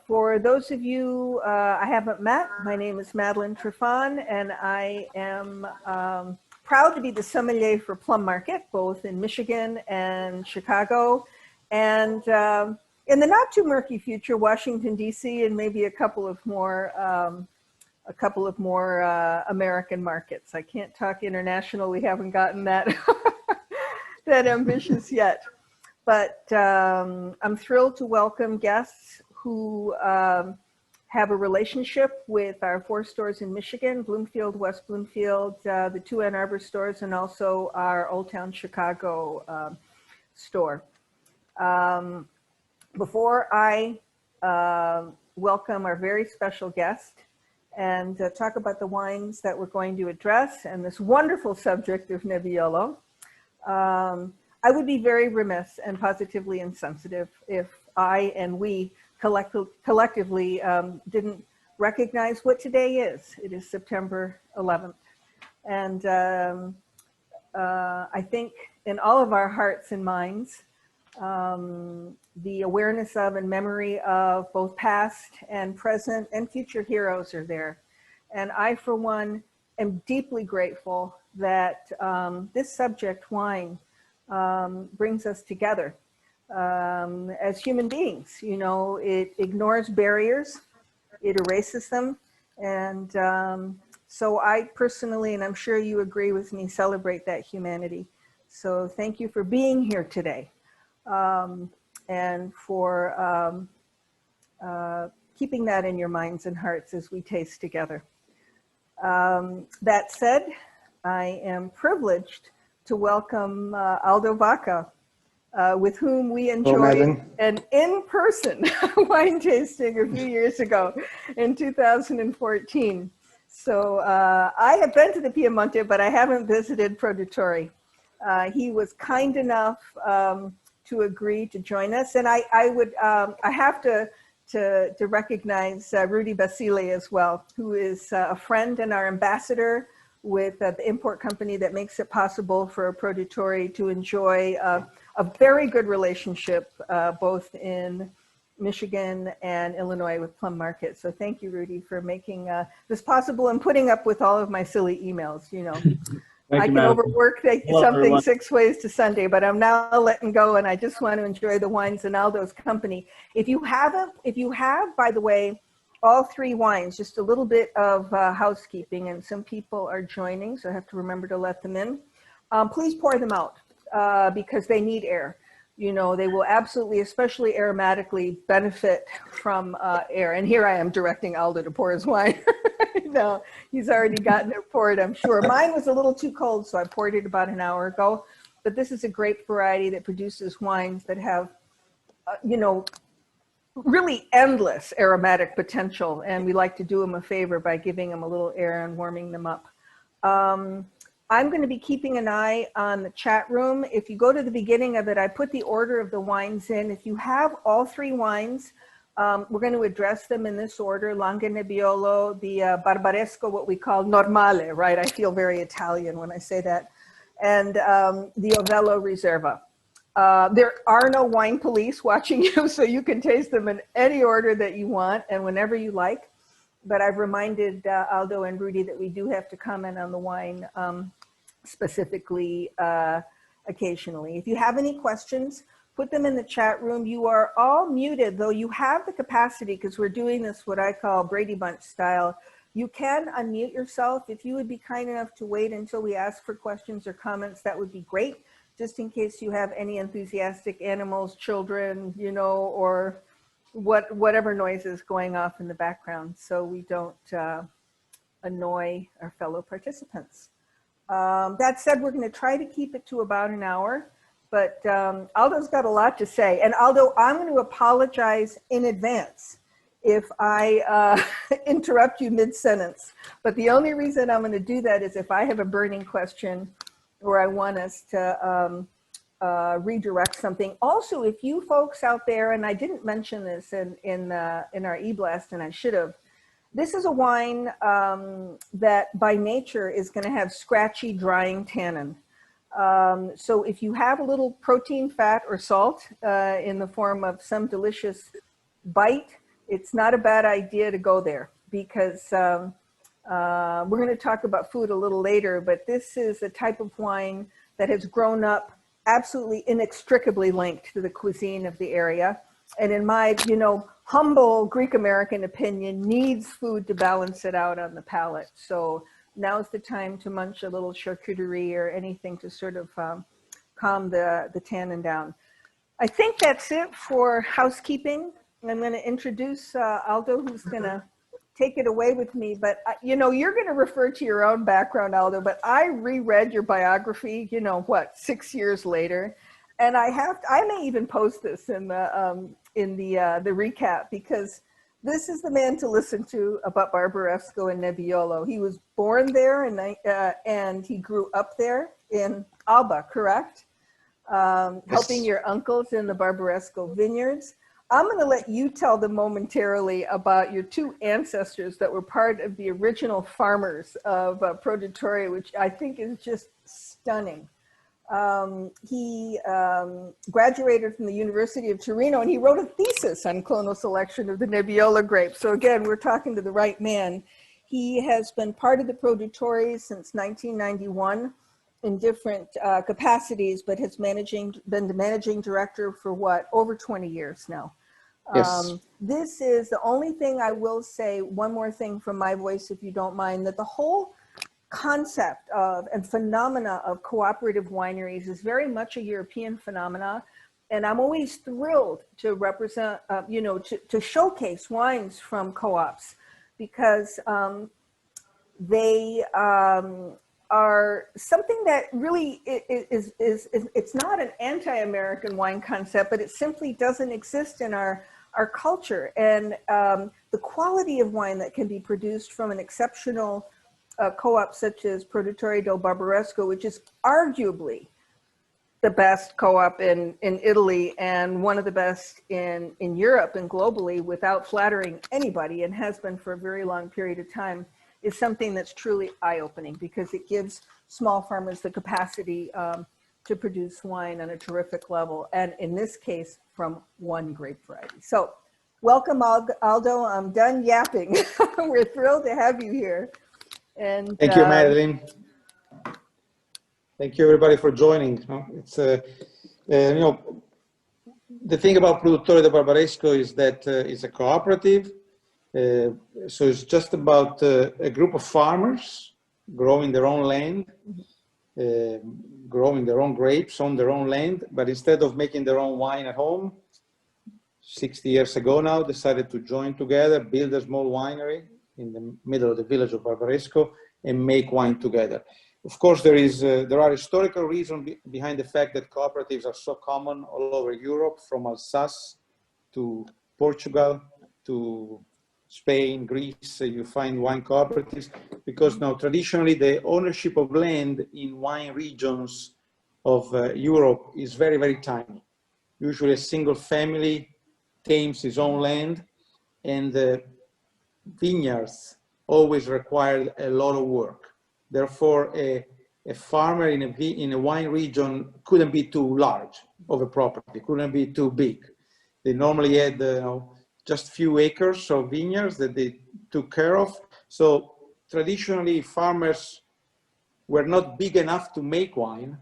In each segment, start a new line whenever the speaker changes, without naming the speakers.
For those of you I haven't met, my name is Madeline Trifon, and I am proud to be the sommelier for Plum Market, both in Michigan and Chicago, and in the not too murky future, Washington, D.C., and maybe a couple of more American markets. I can't talk international. We haven't gotten that that ambitious yet. But I'm thrilled to welcome guests who have a relationship with our 4 stores in Michigan, Bloomfield, West Bloomfield, the 2 Ann Arbor stores, and also our Old Town Chicago store. Before I welcome our very special guest and talk about the wines that we're going to address and this wonderful subject of Nebbiolo, I would be very remiss and positively insensitive if I and we collectively didn't recognize what today is. It is September 11th. And I think in all of our hearts and minds, the awareness of and memory of both past and present and future heroes are there. And I, for one, am deeply grateful that this subject, wine, brings us together as human beings. You know, it ignores barriers, it erases them. And so I personally, and I'm sure you agree with me, celebrate that humanity. So thank you for being here today. And for keeping that in your minds and hearts as we taste together. That said, I am privileged to welcome Aldo Vacca, with whom we enjoyed an in-person wine tasting a few years ago in 2014. So I have been to the Piedmont, but I haven't visited Produttori. He was kind enough to agree to join us, and I have to recognize Rudy Basile as well, who is a friend and our ambassador with the import company that makes it possible for Produttori to enjoy a very good relationship both in Michigan and Illinois with Plum Market. So thank you, Rudy, for making this possible and putting up with all of my silly emails, you know. I can overwork something 6 ways to Sunday, but I'm now letting go, and I just want to enjoy the wines in Aldo's company. If you have, by the way, all 3 wines, just a little bit of housekeeping, and some people are joining, so I have to remember to let them in. Please pour them out because they need air. You know, they will absolutely, especially aromatically, benefit from air. And here I am directing Aldo to pour his wine. No, he's already gotten it poured, I'm sure. Mine was a little too cold, so I poured it about an hour ago. But this is a grape variety that produces wines that have, you know, really endless aromatic potential. And we like to do them a favor by giving them a little air and warming them up. I'm going to be keeping an eye on the chat room. If you go to the beginning of it, I put the order of the wines in. If you have all 3 wines, we're going to address them in this order: Langhe, Nebbiolo, the Barbaresco, what we call normale, right? I feel very Italian when I say that, and the Ovello Riserva. There are no wine police watching you, so you can taste them in any order that you want and whenever you like. But I've reminded Aldo and Rudy that we do have to comment on the wine specifically occasionally. If you have any questions, put them in the chat room. You are all muted, though you have the capacity, because we're doing this what I call Brady Bunch style. You can unmute yourself. If you would be kind enough to wait until we ask for questions or comments, that would be great, just in case you have any enthusiastic animals, children, you know, or whatever noise is going off in the background, so we don't annoy our fellow participants. That said, we're going to try to keep it to about an hour, but Aldo's got a lot to say. And Aldo, I'm going to apologize in advance if I interrupt you mid-sentence. But the only reason I'm going to do that is if I have a burning question or I want us to redirect something. Also, if you folks out there, and I didn't mention this in our e-blast, and I should have, this is a wine that by nature is going to have scratchy, drying tannin. So if you have a little protein, fat, or salt in the form of some delicious bite, it's not a bad idea to go there because we're going to talk about food a little later, but this is a type of wine that has grown up absolutely inextricably linked to the cuisine of the area. And in my, humble Greek-American opinion, needs food to balance it out on the palate. So now's the time to munch a little charcuterie or anything to sort of calm the tannin down. I think that's it for housekeeping. I'm going to introduce Aldo, who's going to take it away with me. But, you're going to refer to your own background, Aldo, but I reread your biography, 6 years later. And I may even post this in the recap, because this is the man to listen to about Barbaresco and Nebbiolo. He was born there and he grew up there in Alba, correct? Helping your uncles in the Barbaresco vineyards. I'm going to let you tell them momentarily about your two ancestors that were part of the original farmers of Produttori, which I think is just stunning. He graduated from the University of Torino, and he wrote a thesis on clonal selection of the Nebbiolo grape. So again, we're talking to the right man. He has been part of the Produttori since 1991 in different capacities, but has been the managing director for over 20 years now.
Yes.
This is the only thing I will say, one more thing from my voice, if you don't mind, that the whole concept of and phenomena of cooperative wineries is very much a European phenomena. And I'm always thrilled to represent, to showcase wines from co-ops, because they are something that really is it's not an anti-American wine concept, but it simply doesn't exist in our culture. And the quality of wine that can be produced from an exceptional co-op such as Produttori del Barbaresco, which is arguably the best co-op in Italy and one of the best in Europe and globally, without flattering anybody, and has been for a very long period of time, is something that's truly eye-opening, because it gives small farmers the capacity to produce wine on a terrific level, and in this case, from one grape variety. So welcome, Aldo. I'm done yapping. We're thrilled to have you here. And
thank you, Madeline. Thank you, everybody, for joining. It's the thing about Produttori del Barbaresco is that it's a cooperative. So it's just about a group of farmers growing their own land, growing their own grapes on their own land, but instead of making their own wine at home, 60 years ago now, decided to join together, build a small winery in the middle of the village of Barbaresco, and make wine together. Of course, there are historical reasons behind the fact that cooperatives are so common all over Europe, from Alsace to Portugal to Spain, Greece. You find wine cooperatives because now traditionally the ownership of land in wine regions of Europe is very, very tiny. Usually a single family tames his own land, and the vineyards always required a lot of work. Therefore, a farmer in a wine region couldn't be too large of a property, couldn't be too big. They normally had just a few acres of vineyards that they took care of. So traditionally, farmers were not big enough to make wine,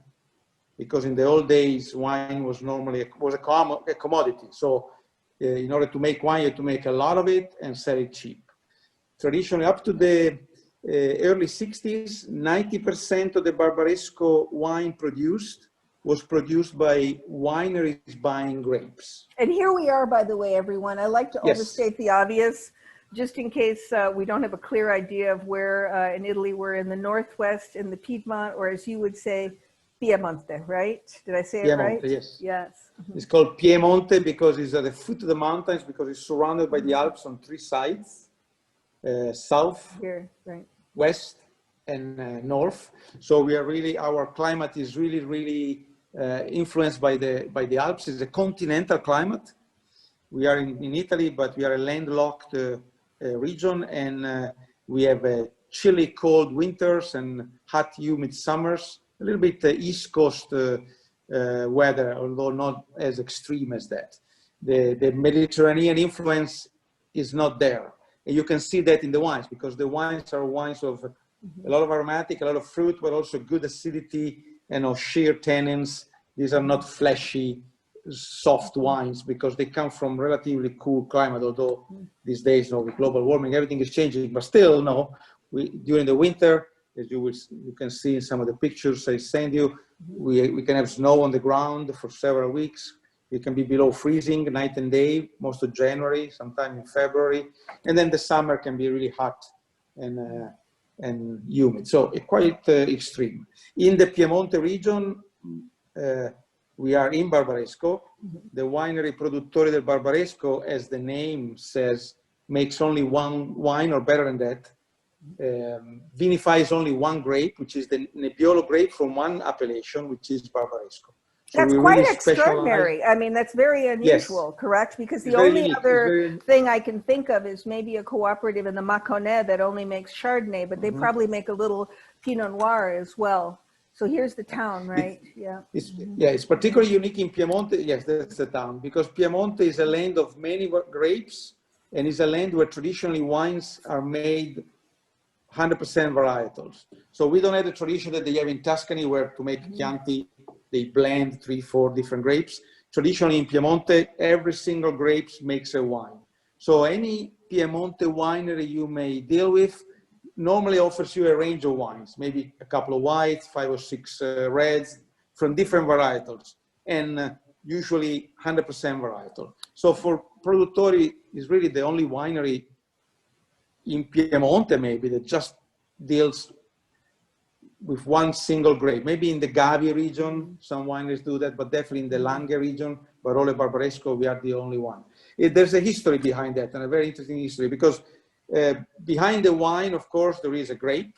because in the old days, wine was normally a commodity. So in order to make wine, you had to make a lot of it and sell it cheap. Traditionally, up to the early 60s, 90% of the Barbaresco wine produced was produced by wineries buying grapes.
And here we are, by the way, everyone. I like to overstate the obvious, just in case we don't have a clear idea of where in Italy we're in the Northwest, in the Piedmont, or as you would say, Piemonte, right? Did I say it right?
Yes.
Yes.
It's called Piemonte because it's at the foot of the mountains, because it's surrounded by the Alps on three sides, south,
here, right,
west, and north. So we are really, our climate is really influenced by the Alps. It's a continental climate. We are in Italy, but we are a landlocked region, and we have chilly, cold winters and hot, humid summers. A little bit East Coast weather, although not as extreme as that. The Mediterranean influence is not there. And you can see that in the wines, because the wines are wines of a lot of aromatic, a lot of fruit, but also good acidity and sheer tannins. These are not fleshy, soft wines, because they come from relatively cool climate, although these days, with global warming, everything is changing. But still, during the winter, as you can see in some of the pictures I send you, we can have snow on the ground for several weeks. It can be below freezing night and day, most of January, sometime in February. And then the summer can be really hot and humid. So it's quite extreme. In the Piedmont region, we are in Barbaresco. The winery Produttori del Barbaresco, as the name says, makes only one wine, or better than that. Vinifies only one grape, which is the Nebbiolo grape from one appellation, which is Barbaresco. So
that's quite extraordinary. I mean, that's very unusual, yes. Correct? Because the only other thing I can think of is maybe a cooperative in the Mâconnais that only makes Chardonnay, but they probably make a little Pinot Noir as well. So here's the town, right?
It's particularly unique in Piedmont. Yes, that's the town, because Piedmont is a land of many grapes, and is a land where traditionally wines are made 100% varietals. So we don't have the tradition that they have in Tuscany, where to make Chianti, they blend 3-4 different grapes. Traditionally in Piemonte, every single grape makes a wine. So any Piemonte winery you may deal with normally offers you a range of wines, maybe a couple of whites, 5 or 6 reds from different varietals, and usually 100% varietal. So for Produttori is really the only winery in Piemonte maybe that just deals with one single grape. Maybe in the Gavi region, some wineries do that, but definitely in the Langhe region, Barolo and Barbaresco, we are the only one. There's a history behind that, and a very interesting history, because behind the wine, of course, there is a grape,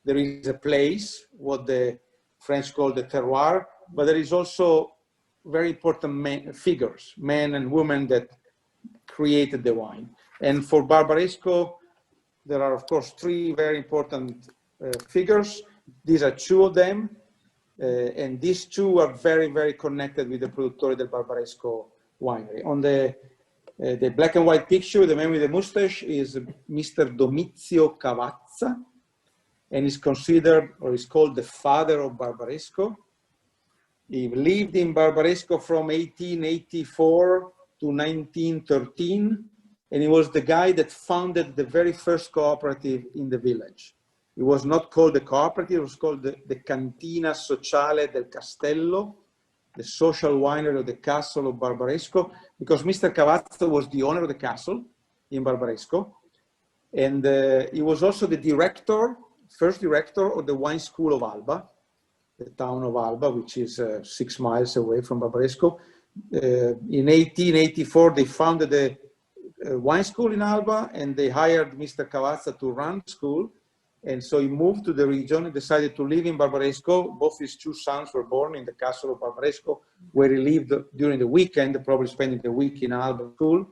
there is a place, what the French call the terroir, but there is also very important figures, men and women that created the wine. And for Barbaresco, there are, of course, 3 very important figures. These are 2 of them, and these 2 are very, very connected with the Produttori del Barbaresco winery. On the black and white picture, the man with the mustache is Mr. Domizio Cavazza, and is considered, or is called, the father of Barbaresco. He lived in Barbaresco from 1884 to 1913, and he was the guy that founded the very first cooperative in the village. It was not called the cooperative, it was called the Cantina Sociale del Castello, the social winery of the castle of Barbaresco, because Mr. Cavazza was the owner of the castle in Barbaresco. And he was also the director, first director of the wine school of Alba, the town of Alba, which is 6 miles away from Barbaresco. In 1884, they founded the wine school in Alba, and they hired Mr. Cavazza to run the school. And so he moved to the region and decided to live in Barbaresco. Both his 2 sons were born in the castle of Barbaresco, where he lived during the weekend, probably spending the week in Alba school.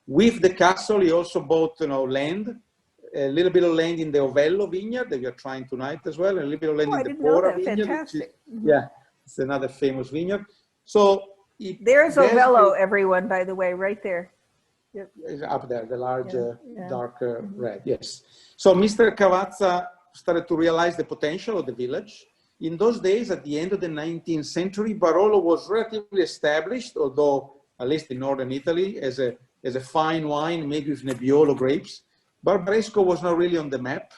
With the castle, he also bought land, a little bit of land in the Ovello vineyard that we are trying tonight as well, and a little bit of land in the Bora vineyard.
Fantastic.
It's another famous vineyard. So
there's Ovello, everyone, by the way, right there.
Yep. Up there, the large, dark red, yes. So Mr. Cavazza started to realize the potential of the village. In those days, at the end of the 19th century, Barolo was relatively established, although at least in northern Italy, as a fine wine made with Nebbiolo grapes. Barbaresco was not really on the map.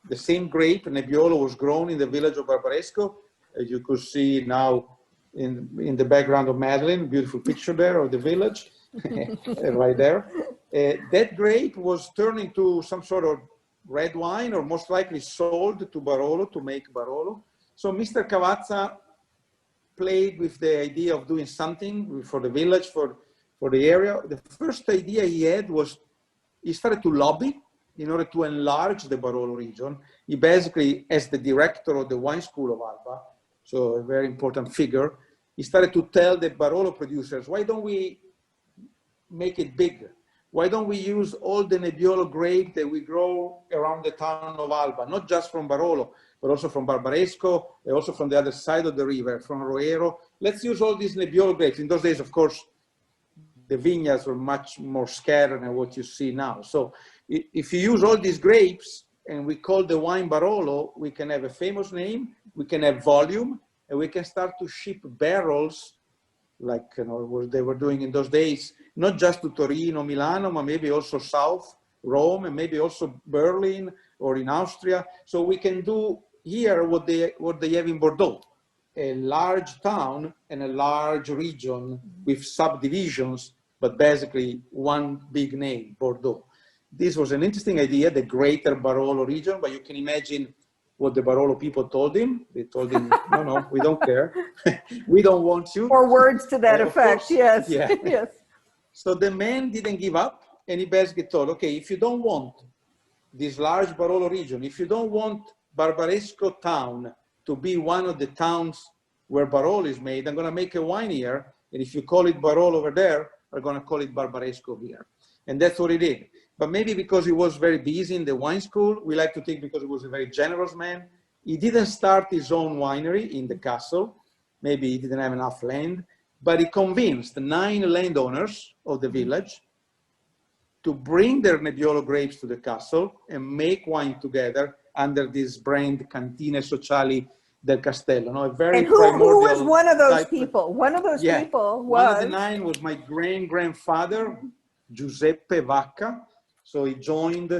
The same grape, Nebbiolo, was grown in the village of Barbaresco, as you could see now in the background of Madeline, beautiful picture there of the village. Right there. That grape was turned into some sort of red wine, or most likely sold to Barolo to make Barolo. So Mr. Cavazza played with the idea of doing something for the village, for the area. The first idea he had was he started to lobby in order to enlarge the Barolo region. He basically, as the director of the wine school of Alba, so a very important figure, he started to tell the Barolo producers, why don't we make it bigger? Why don't we use all the Nebbiolo grape that we grow around the town of Alba, not just from Barolo, but also from Barbaresco, and also from the other side of the river, from Roero. Let's use all these Nebbiolo grapes. In those days, of course, the vineyards were much more scattered than what you see now. So if you use all these grapes and we call the wine Barolo, we can have a famous name, we can have volume, and we can start to ship barrels like what they were doing in those days, not just to Torino, Milano, but maybe also South Rome, and maybe also Berlin or in Austria. So we can do here what they have in Bordeaux, a large town and a large region with subdivisions, but basically one big name, Bordeaux. This was an interesting idea, the greater Barolo region, but you can imagine what the Barolo people told him. They told him, no, we don't care. We don't want you.
Or words to that effect,
course,
yes.
Yeah.
Yes.
So the man didn't give up, and he basically told, okay, if you don't want this large Barolo region, if you don't want Barbaresco town to be one of the towns where Barolo is made, I'm going to make a wine here, and if you call it Barolo over there, I'm going to call it Barbaresco here. And that's what he did. But maybe because he was very busy in the wine school, we like to think because he was a very generous man, he didn't start his own winery in the castle. Maybe he didn't have enough land, but he convinced 9 landowners of the village to bring their Nebbiolo grapes to the castle and make wine together under this brand Cantine Sociali del Castello. No, a very
And who was one of those
type
people? One of those people was?
One of the 9 was my grandfather, Giuseppe Vacca. So he joined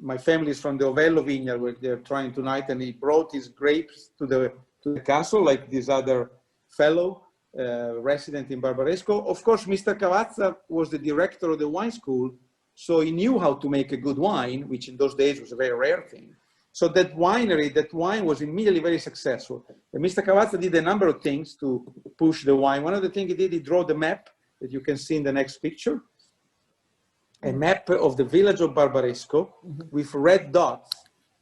my family is from the Ovello vineyard where they're trying tonight, and he brought his grapes to the castle like this other fellow resident in Barbaresco. Of course, Mr. Cavazza was the director of the wine school, so he knew how to make a good wine, which in those days was a very rare thing. So that wine was immediately very successful. And Mr. Cavazza did a number of things to push the wine. One of the things he did, he drew the map that you can see in the next picture. A map of the village of Barbaresco with red dots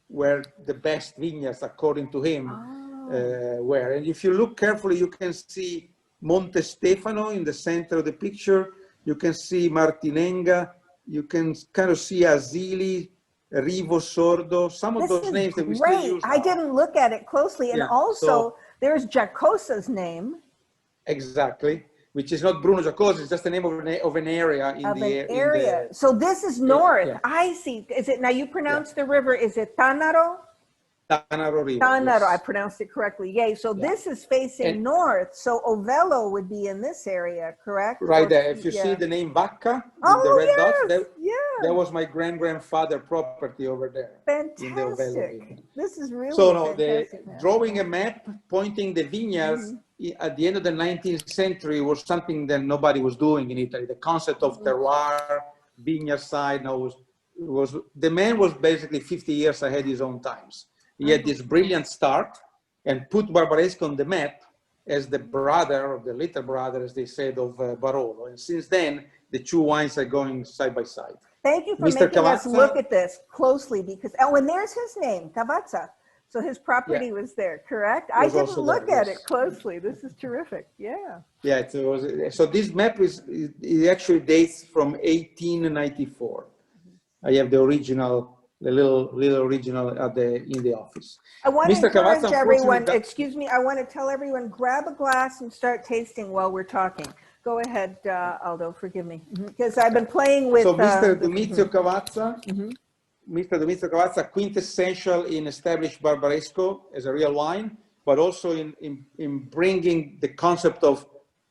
where the best vineyards, according to him, were. And if you look carefully, you can see Monte Stefano in the center of the picture. You can see Martinenga. You can kind of see Asili, Rivo Sordo, some of those names that we still use now.
I didn't look at it closely. And also, there's Giacosa's name.
Exactly. Which is not Bruno Giacosa, it's just the name of an area in the area.
So this is north. Yeah. I see. Is it now? You pronounce the river? Is it Tanaro?
Tanaro River.
Tanaro. Yes. I pronounced it correctly. Yay. So this is facing north. So Ovello would be in this area, correct?
Right there. If you see the name Vacca, the red dots, that was my grandfather property over there.
Fantastic.
In the Ovello.
This is really
fantastic. Drawing a map pointing the vineyards at the end of the 19th century was something that nobody was doing in Italy. The concept of terroir, vineyard side, the man was basically 50 years ahead of his own times. He had this brilliant start and put Barbaresco on the map as the brother, or the little brother, as they said, of Barolo. And since then, the 2 wines are going side by side.
Thank you for making us look at this closely because, and there's his name, Cavazza. So his property was there, correct? I didn't look at it closely. This is terrific. Yeah. Yeah.
So this map it actually dates from 1894. I have the original, the little original in the office.
I want to encourage everyone. Excuse me. I want to tell everyone grab a glass and start tasting while we're talking. Go ahead, Aldo. Forgive me because I've been playing with.
So Mr. Domizio Cavazza. Mr. Domizio Cavazza, quintessential in established Barbaresco as a real wine, but also in bringing the concept of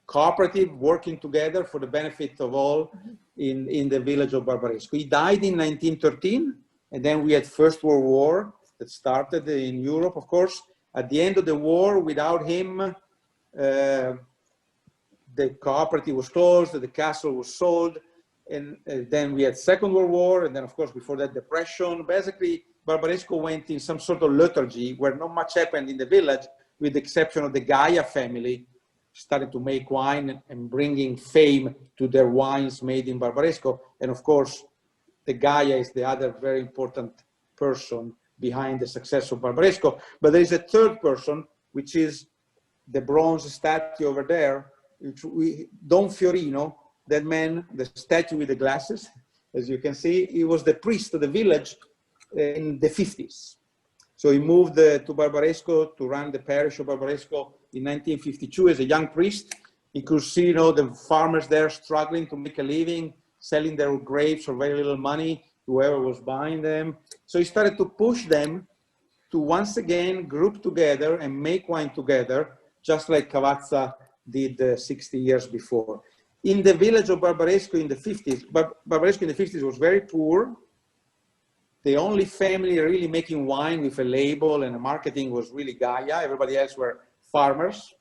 cooperative, working together for the benefit of all in the village of Barbaresco. He died in 1913, and then we had First World War that started in Europe, of course. At the end of the war, without him, the cooperative was closed, the castle was sold, and then we had Second World War, and then of course before that Depression. Basically, Barbaresco went in some sort of lethargy where not much happened in the village, with the exception of the Gaia family started to make wine and bringing fame to their wines made in Barbaresco. And of course, the Gaia is the other very important person behind the success of Barbaresco. But there is a third person, which is the bronze statue over there, Don Fiorino. That man, the statue with the glasses, as you can see, he was the priest of the village in the 50s. So he moved to Barbaresco to run the parish of Barbaresco in 1952 as a young priest. He could see, you know, the farmers there struggling to make a living, selling their grapes for very little money to whoever was buying them. So he started to push them to once again group together and make wine together, just like Cavazza did 60 years before. In the village of Barbaresco in the 50s, Barbaresco in the 50s was very poor. The only family really making wine with a label and a marketing was really Gaia. Everybody else were farmers,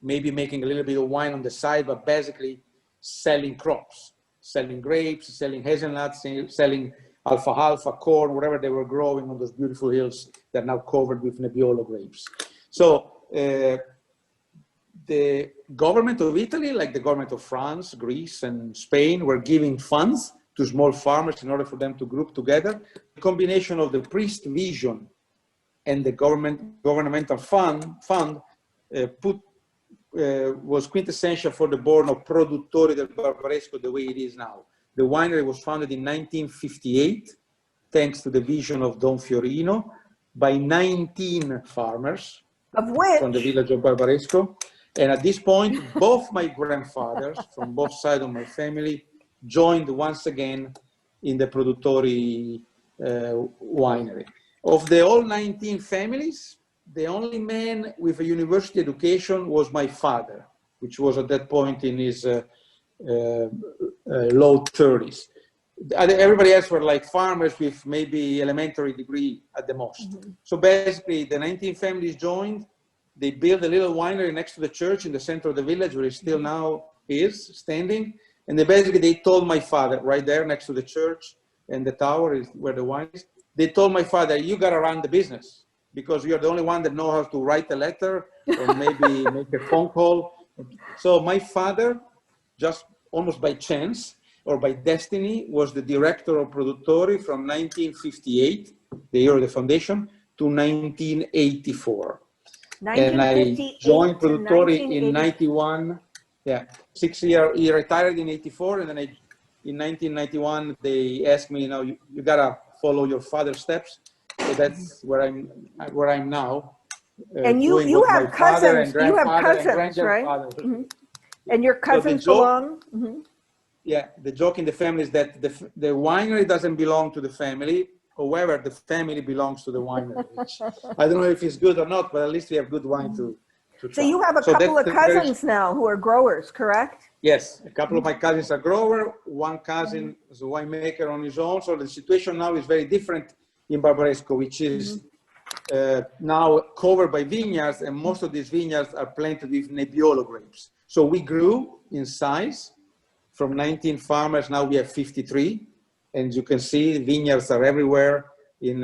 maybe making a little bit of wine on the side, but basically selling crops, selling grapes, selling hazelnuts, selling alfalfa, corn, whatever they were growing on those beautiful hills that are now covered with Nebbiolo grapes. So the government of Italy, like the government of France, Greece, and Spain, were giving funds to small farmers in order for them to group together. The combination of the priest vision and the governmental fund was quintessential for the born of Produttori del Barbaresco the way it is now. The winery was founded in 1958, thanks to the vision of Don Fiorino, by 19 farmers from the village of Barbaresco. And at this point, both my grandfathers from both sides of my family joined once again in the Produttori winery. Of the all 19 families, the only man with a university education was my father, which was at that point in his low 30s. Everybody else were like farmers with maybe elementary degree at the most. Mm-hmm. So basically, the 19 families joined. They built a little winery next to the church in the center of the village, where it still now is standing. And they told my father, right there next to the church and the tower is where the wine is, they told my father, you got to run the business because you're the only one that knows how to write a letter or maybe make a phone call. So my father, just almost by chance or by destiny, was the director of Produttori from 1958, the year of the foundation, to 1984. And I joined Produttori in 91. Yeah, 6 years. He retired in 84, and then in 1991 they asked me, you gotta follow your father's steps. So that's where I'm now.
And you have cousins. You have cousins, right? Mm-hmm. And your cousins belong. Mm-hmm.
Yeah, the joke in the family is that the winery doesn't belong to the family. However, the family belongs to the winery. Which I don't know if it's good or not, but at least we have good wine to try.
So you have a couple of cousins now who are growers, correct?
Yes, a couple of my cousins are growers. One cousin is a winemaker on his own. So the situation now is very different in Barbaresco, which is now covered by vineyards, and most of these vineyards are planted with Nebbiolo grapes. So we grew in size from 19 farmers. Now we have 53. And you can see vineyards are everywhere in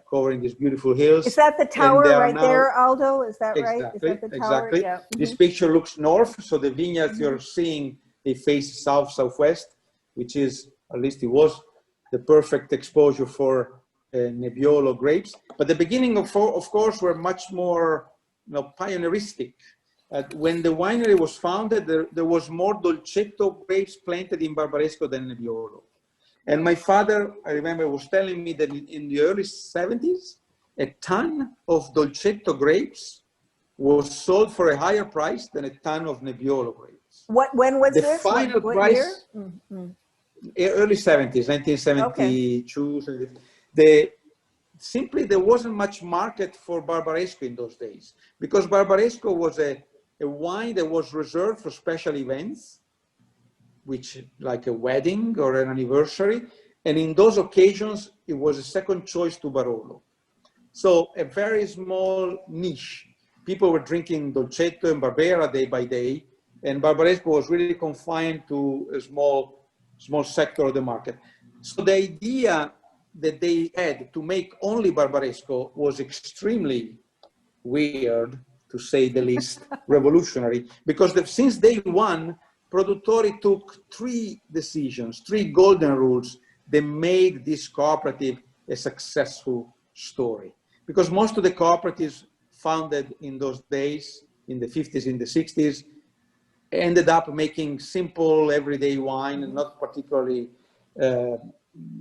covering these beautiful hills.
Is that the tower right there, Aldo? Is that right?
Exactly,
is that the tower?
exactly. Yeah. This picture looks north, so the vineyards you're seeing, they face south-southwest, which is, at least it was, the perfect exposure for Nebbiolo grapes. But the beginning, of course, were much more pioneeristic. When the winery was founded, there was more Dolcetto grapes planted in Barbaresco than Nebbiolo. And my father, I remember, was telling me that in the early 70s, a ton of Dolcetto grapes was sold for a higher price than a ton of Nebbiolo grapes.
When was this?
The final price, early 70s, 1972. Okay. Simply, there wasn't much market for Barbaresco in those days, because Barbaresco was a wine that was reserved for special events, which like a wedding or an anniversary. And in those occasions, it was a second choice to Barolo. So a very small niche. People were drinking Dolcetto and Barbera day by day, and Barbaresco was really confined to a small sector of the market. So the idea that they had to make only Barbaresco was extremely weird, to say the least, revolutionary, because since day one, Produttori took 3 decisions, 3 golden rules that made this cooperative a successful story. Because most of the cooperatives founded in those days, in the 50s, in the 60s, ended up making simple everyday wine and not particularly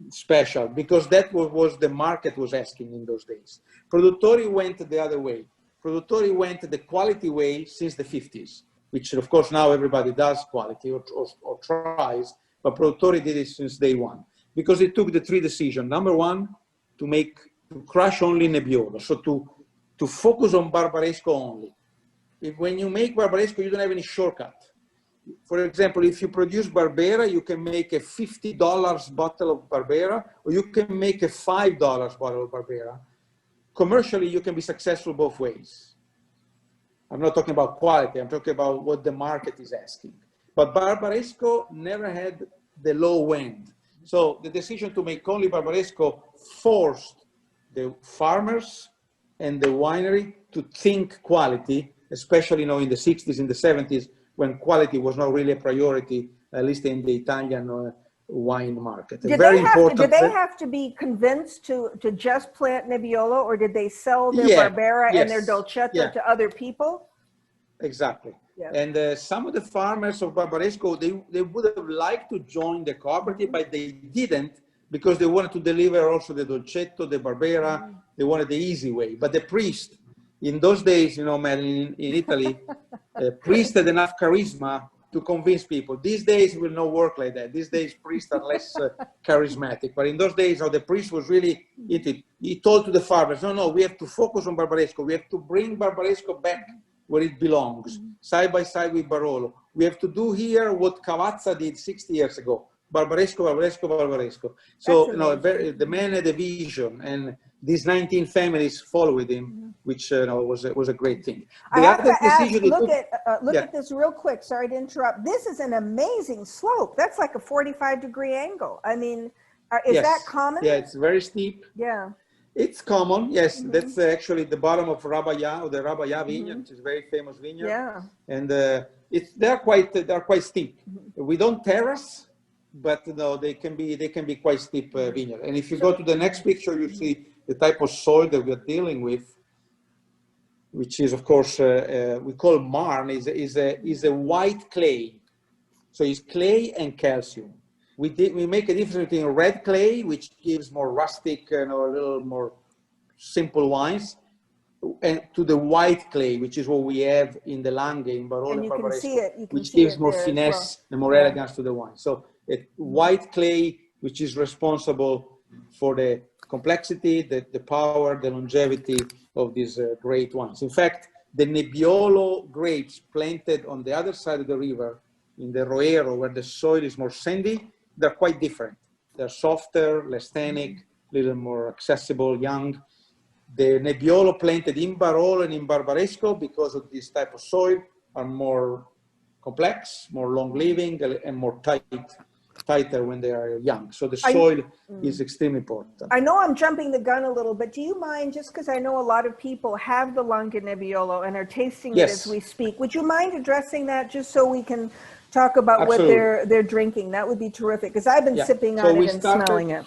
special, because that was the market was asking in those days. Produttori went the other way. Produttori went the quality way since the 50s. which of course now everybody does quality or tries, but Produttori did it since day one because it took the three decisions. Number one, to crush only Nebbiolo, so to focus on Barbaresco only. When you make Barbaresco, you don't have any shortcut. For example, if you produce Barbera, you can make a $50 bottle of Barbera, or you can make a $5 bottle of Barbera. Commercially, you can be successful both ways. I'm not talking about quality, I'm talking about what the market is asking. But Barbaresco never had the low end. So the decision to make only Barbaresco forced the farmers and the winery to think quality, especially in the 60s and the 70s, when quality was not really a priority, at least in the Italian wine market.
Did they have to be convinced to just plant Nebbiolo, or did they sell their Barbera and their Dolcetto to other people?
Exactly. Yeah. And some of the farmers of Barbaresco, they would have liked to join the cooperative, but they didn't because they wanted to deliver also the Dolcetto, the Barbera. They wanted the easy way. But the priest, in those days, Madeline, in Italy, priests had enough charisma to convince people. These days it will not work like that. These days priests are less charismatic. But in those days, the priest was really into it. He told to the farmers, no, we have to focus on Barbaresco. We have to bring Barbaresco back where it belongs, side by side with Barolo. We have to do here what Cavazza did 60 years ago. Barbaresco, Barbaresco, Barbaresco. So, the man had a vision, and these 19 families followed him, which was a great thing.
I have to ask, look at this real quick. Sorry to interrupt. This is an amazing slope. That's like a 45-degree angle. I mean, is that common?
Yeah, it's very steep.
Yeah.
It's common, yes. That's actually the bottom of Rabaya, or the Rabaya vineyard, which is a very famous vineyard.
Yeah.
And they're quite steep. We don't terrace, but they can be quite steep vineyard. And if you go to the next picture, you see the type of soil that we're dealing with, which is, of course, we call marn, is a white clay. So it's clay and calcium. We make a difference between red clay, which gives more rustic and a little more simple wines, and to the white clay, which is what we have in the Langhe, in Barolo and Barbaresco, which gives more finesse and more elegance to the wine. So white clay, which is responsible for the complexity, the power, the longevity of these great wines. In fact, the Nebbiolo grapes planted on the other side of the river, in the Roero, where the soil is more sandy, they're quite different. They're softer, less tannic, a little more accessible, young. The Nebbiolo planted in Barolo and in Barbaresco, because of this type of soil, are more complex, more long-living, and more tighter when they are young. So the soil is extremely important.
I know I'm jumping the gun a little, but do you mind, just because I know a lot of people have the Langhe Nebbiolo and are tasting it as we speak, would you mind addressing that just so we can talk about what they're drinking? That would be terrific, because I've been sipping on it and smelling it.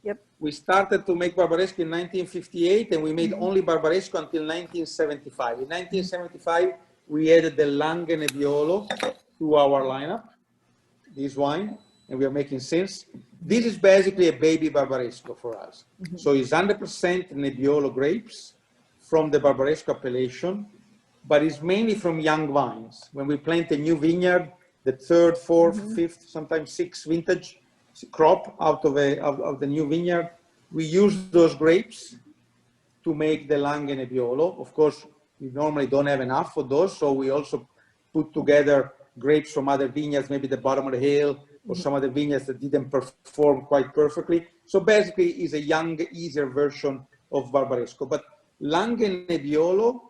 Yep.
We started to make Barbaresco in 1958, and we made only Barbaresco until 1975. In 1975, we added the Langhe Nebbiolo to our lineup, this wine, and we are making since. This is basically a baby Barbaresco for us. So it's 100% Nebbiolo grapes from the Barbaresco appellation, but it's mainly from young vines. When we plant a new vineyard, the third, fourth, fifth, sometimes sixth vintage crop out of the new vineyard, we use those grapes to make the Langhe Nebbiolo. Of course, we normally don't have enough of those, so we also put together grapes from other vineyards, maybe the bottom of the hill, or some other vineyards that didn't perform quite perfectly. So basically, it's a young, easier version of Barbaresco. But Langhe Nebbiolo,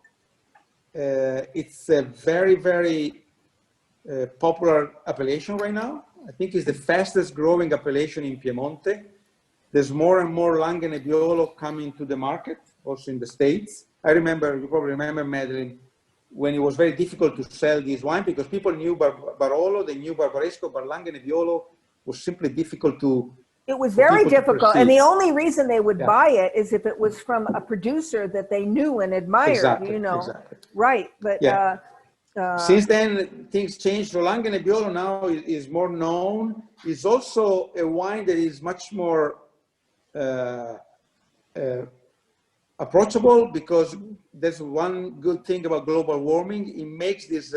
it's a very, very popular appellation right now. I think it's the fastest growing appellation in Piedmont. There's more and more Langhe Nebbiolo coming to the market, also in the States. I remember, you probably remember, Madeline, when it was very difficult to sell this wine because people knew Barolo, they knew Barbaresco, but Langhe Nebbiolo was simply difficult to.
It was very difficult, and the only reason they would buy it is if it was from a producer that they knew and admired.
Exactly.
Right? But
since then things changed. So Langhe Nebbiolo now is more known. It's also a wine that is much more approachable, because there's one good thing about global warming. It makes this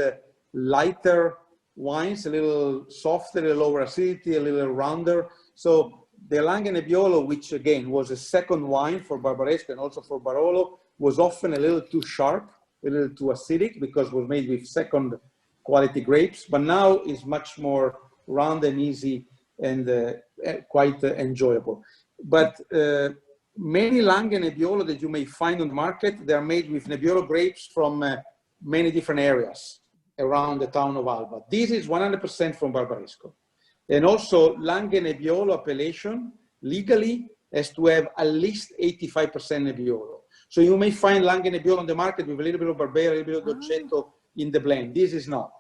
lighter wines, a little softer, a little lower acidity, a little rounder. So the Langhe Nebbiolo, which again was a second wine for Barbaresco and also for Barolo, was often a little too sharp, a little too acidic because it was made with second quality grapes, but now is much more round and easy and quite enjoyable. But many Langhe Nebbiolo that you may find on the market, they're made with Nebbiolo grapes from many different areas around the town of Alba. This is 100% from Barbaresco. And also Langhe Nebbiolo appellation legally has to have at least 85% Nebbiolo. So you may find Langhe Nebbiolo on the market with a little bit of Barbera, a little bit of Dolcetto in the blend. This is not.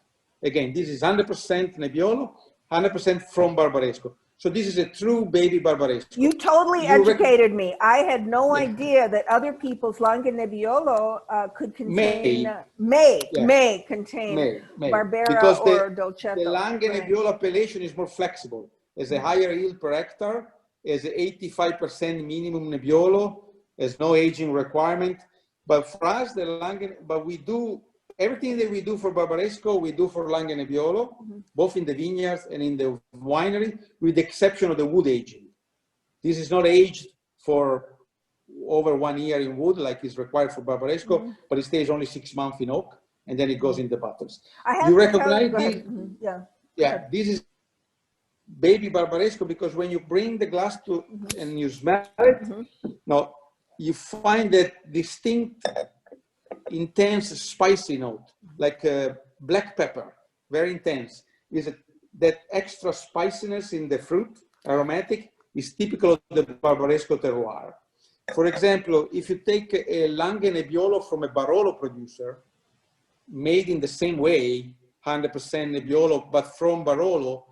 Again, this is 100% Nebbiolo, 100% from Barbaresco. So this is a true baby Barbaresco.
You totally educated me. I had no idea that other people's Langhe Nebbiolo could contain, may contain Barbera
because
or Dolcetto.
The Langhe Nebbiolo appellation is more flexible. Has a higher yield per hectare, has 85% minimum Nebbiolo, has no aging requirement. But for us, the Langhe, but we do everything that we do for Barbaresco, we do for Langhe Nebbiolo, both in the vineyards and in the winery, with the exception of the wood aging. This is not aged for over 1 year in wood like is required for Barbaresco, but it stays only 6 months in oak, and then it goes in the bottles. You recognize this? Yeah, this is baby Barbaresco, because when you bring the glass to and you smell it, now you find that distinct intense spicy note, like black pepper, very intense. That extra spiciness in the fruit, aromatic, is typical of the Barbaresco terroir. For example, if you take a Langhe Nebbiolo from a Barolo producer, made in the same way, 100% Nebbiolo, but from Barolo,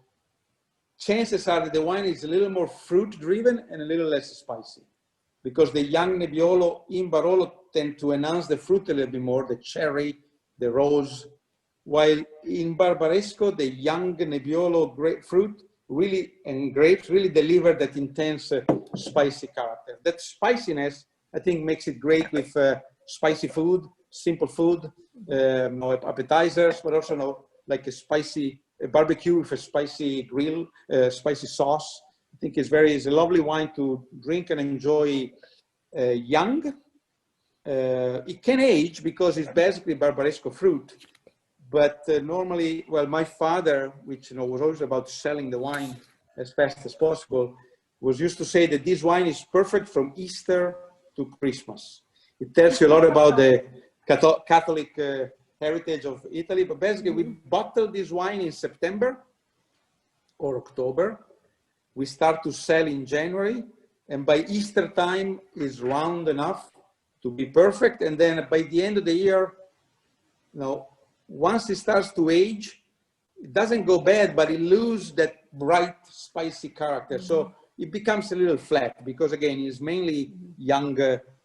chances are that the wine is a little more fruit-driven and a little less spicy, because the young Nebbiolo in Barolo tend to enhance the fruit a little bit more, the cherry, the rose, while in Barbaresco, the young Nebbiolo grapefruit really, and grapes really deliver that intense spicy character. That spiciness, I think, makes it great with spicy food, simple food, appetizers, but also like a barbecue with a spicy grill, spicy sauce. I think it's a lovely wine to drink and enjoy young. It can age because it's basically Barbaresco fruit, but normally, well, my father, which was always about selling the wine as fast as possible, was used to say that this wine is perfect from Easter to Christmas. It tells you a lot about the Catholic heritage of Italy, but basically we bottle this wine in September or October. We start to sell in January, and by Easter time is round enough to be perfect. And then by the end of the year, once it starts to age, it doesn't go bad, but it loses that bright, spicy character. So it becomes a little flat because, again, it's mainly young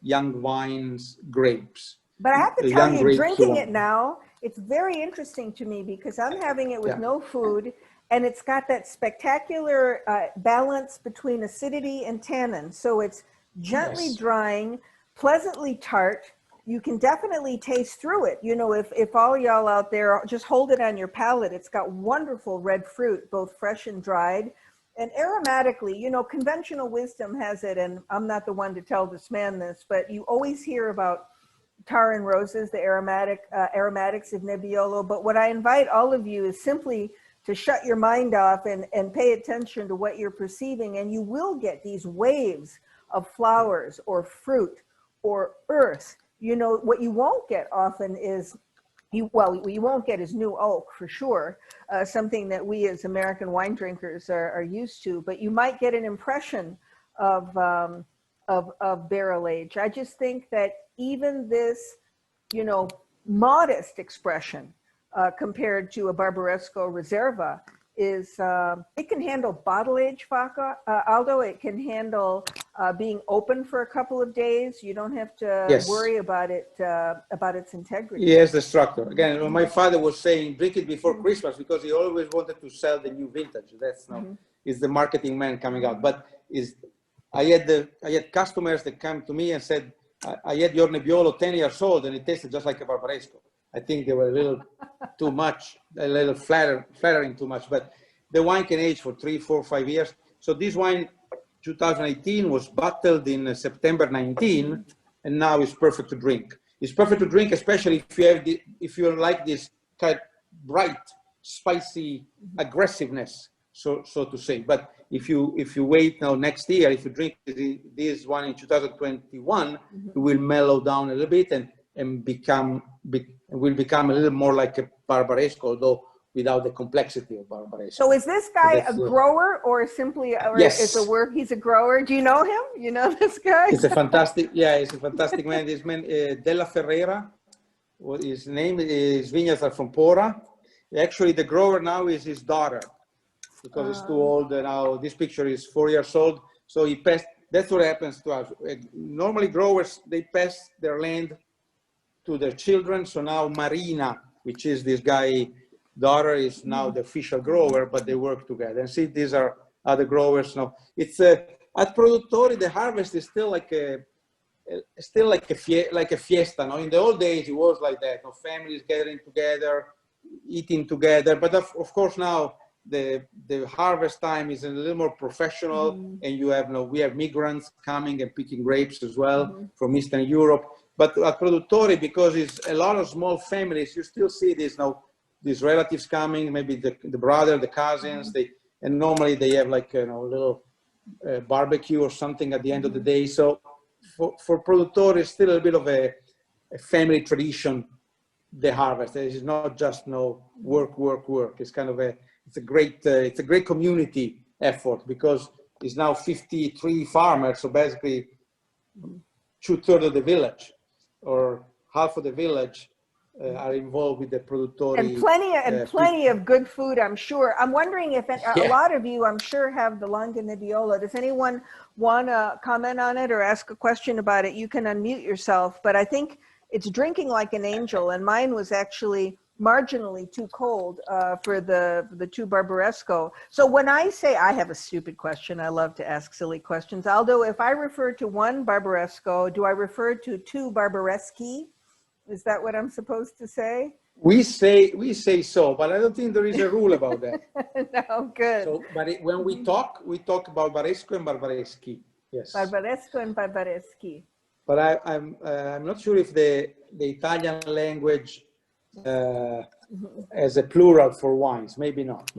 wines, grapes.
But I have to tell you, drinking it now, it's very interesting to me because I'm having it with no food, and it's got that spectacular balance between acidity and tannin. So it's gently drying, pleasantly tart. You can definitely taste through it. If all y'all out there, just hold it on your palate. It's got wonderful red fruit, both fresh and dried. And aromatically, conventional wisdom has it, and I'm not the one to tell this man this, but you always hear about tar and roses, the aromatics of Nebbiolo. But what I invite all of you is simply to shut your mind off and pay attention to what you're perceiving, and you will get these waves of flowers or fruit or earth. What you won't get often is, you won't get is new oak for sure, something that we as American wine drinkers are used to, but you might get an impression of barrel age. I just think that even this, modest expression compared to a Barbaresco Reserva is, it can handle bottle age Vacca, Aldo. It can handle being open for a couple of days. You don't have to worry about it, about its integrity.
Yes, the structure. Again, my father was saying, drink it before Christmas, because he always wanted to sell the new vintage. That's is the marketing man coming out. But I had customers that come to me and said, I had your Nebbiolo 10 years old and it tasted just like a Barbaresco. I think they were a little too much, a little flattering too much, but the wine can age for 3, 4, 5 years. So this wine, 2018, was bottled in September 19, and now it's perfect to drink. It's perfect to drink, especially if you have if you like this kind of bright, spicy aggressiveness, so to say. But if you wait now next year, if you drink this one in 2021, it will mellow down a little bit and will become a little more like a Barbaresco, although without the complexity of Barbaresco.
So is this guy a grower or simply, or
yes.
is a word, he's a grower? Do you know him? You know this guy?
He's a fantastic, he's a fantastic man. This man, Della Ferrera, what his name is, vineyards are from Pora. Actually, the grower now is his daughter, because it's too old now. This picture is 4 years old. So he passed, that's what happens to us. Normally growers, they pass their land to their children. So now Marina, which is this guy, daughter, is now the official grower, but they work together. And see, these are other growers now. It's at Produttori, the harvest is still like a fiesta. No, in the old days it was like that. No, families gathering together, eating together. But of course now the harvest time is a little more professional, and we have migrants coming and picking grapes as well from Eastern Europe. But at Produttori, because it's a lot of small families, you still see this now. These relatives coming, maybe the brother, the cousins, and normally they have like a little barbecue or something at the end of the day. So for Produttori, it's still a bit of a family tradition, the harvest. It is not just work. It's kind of it's a great community effort, because it's now 53 farmers. So basically 2/3 of the village or half of the village are involved with the Produttori.
And plenty of good food, I'm sure. I'm wondering if a lot of you, I'm sure, have the Langhe Nebbiolo. Does anyone want to comment on it or ask a question about it? You can unmute yourself, but I think it's drinking like an angel, and mine was actually marginally too cold for the two Barbaresco. So when I say, I have a stupid question, I love to ask silly questions. Aldo, if I refer to one Barbaresco, do I refer to two Barbareschi? Is that what I'm supposed to say?
We say so, but I don't think there is a rule about that.
No, good.
So, but when we talk about Barbaresco and Barbareschi. Yes.
Barbaresco and Barbareschi.
But I'm not sure if the Italian language has a plural for wines. Maybe not.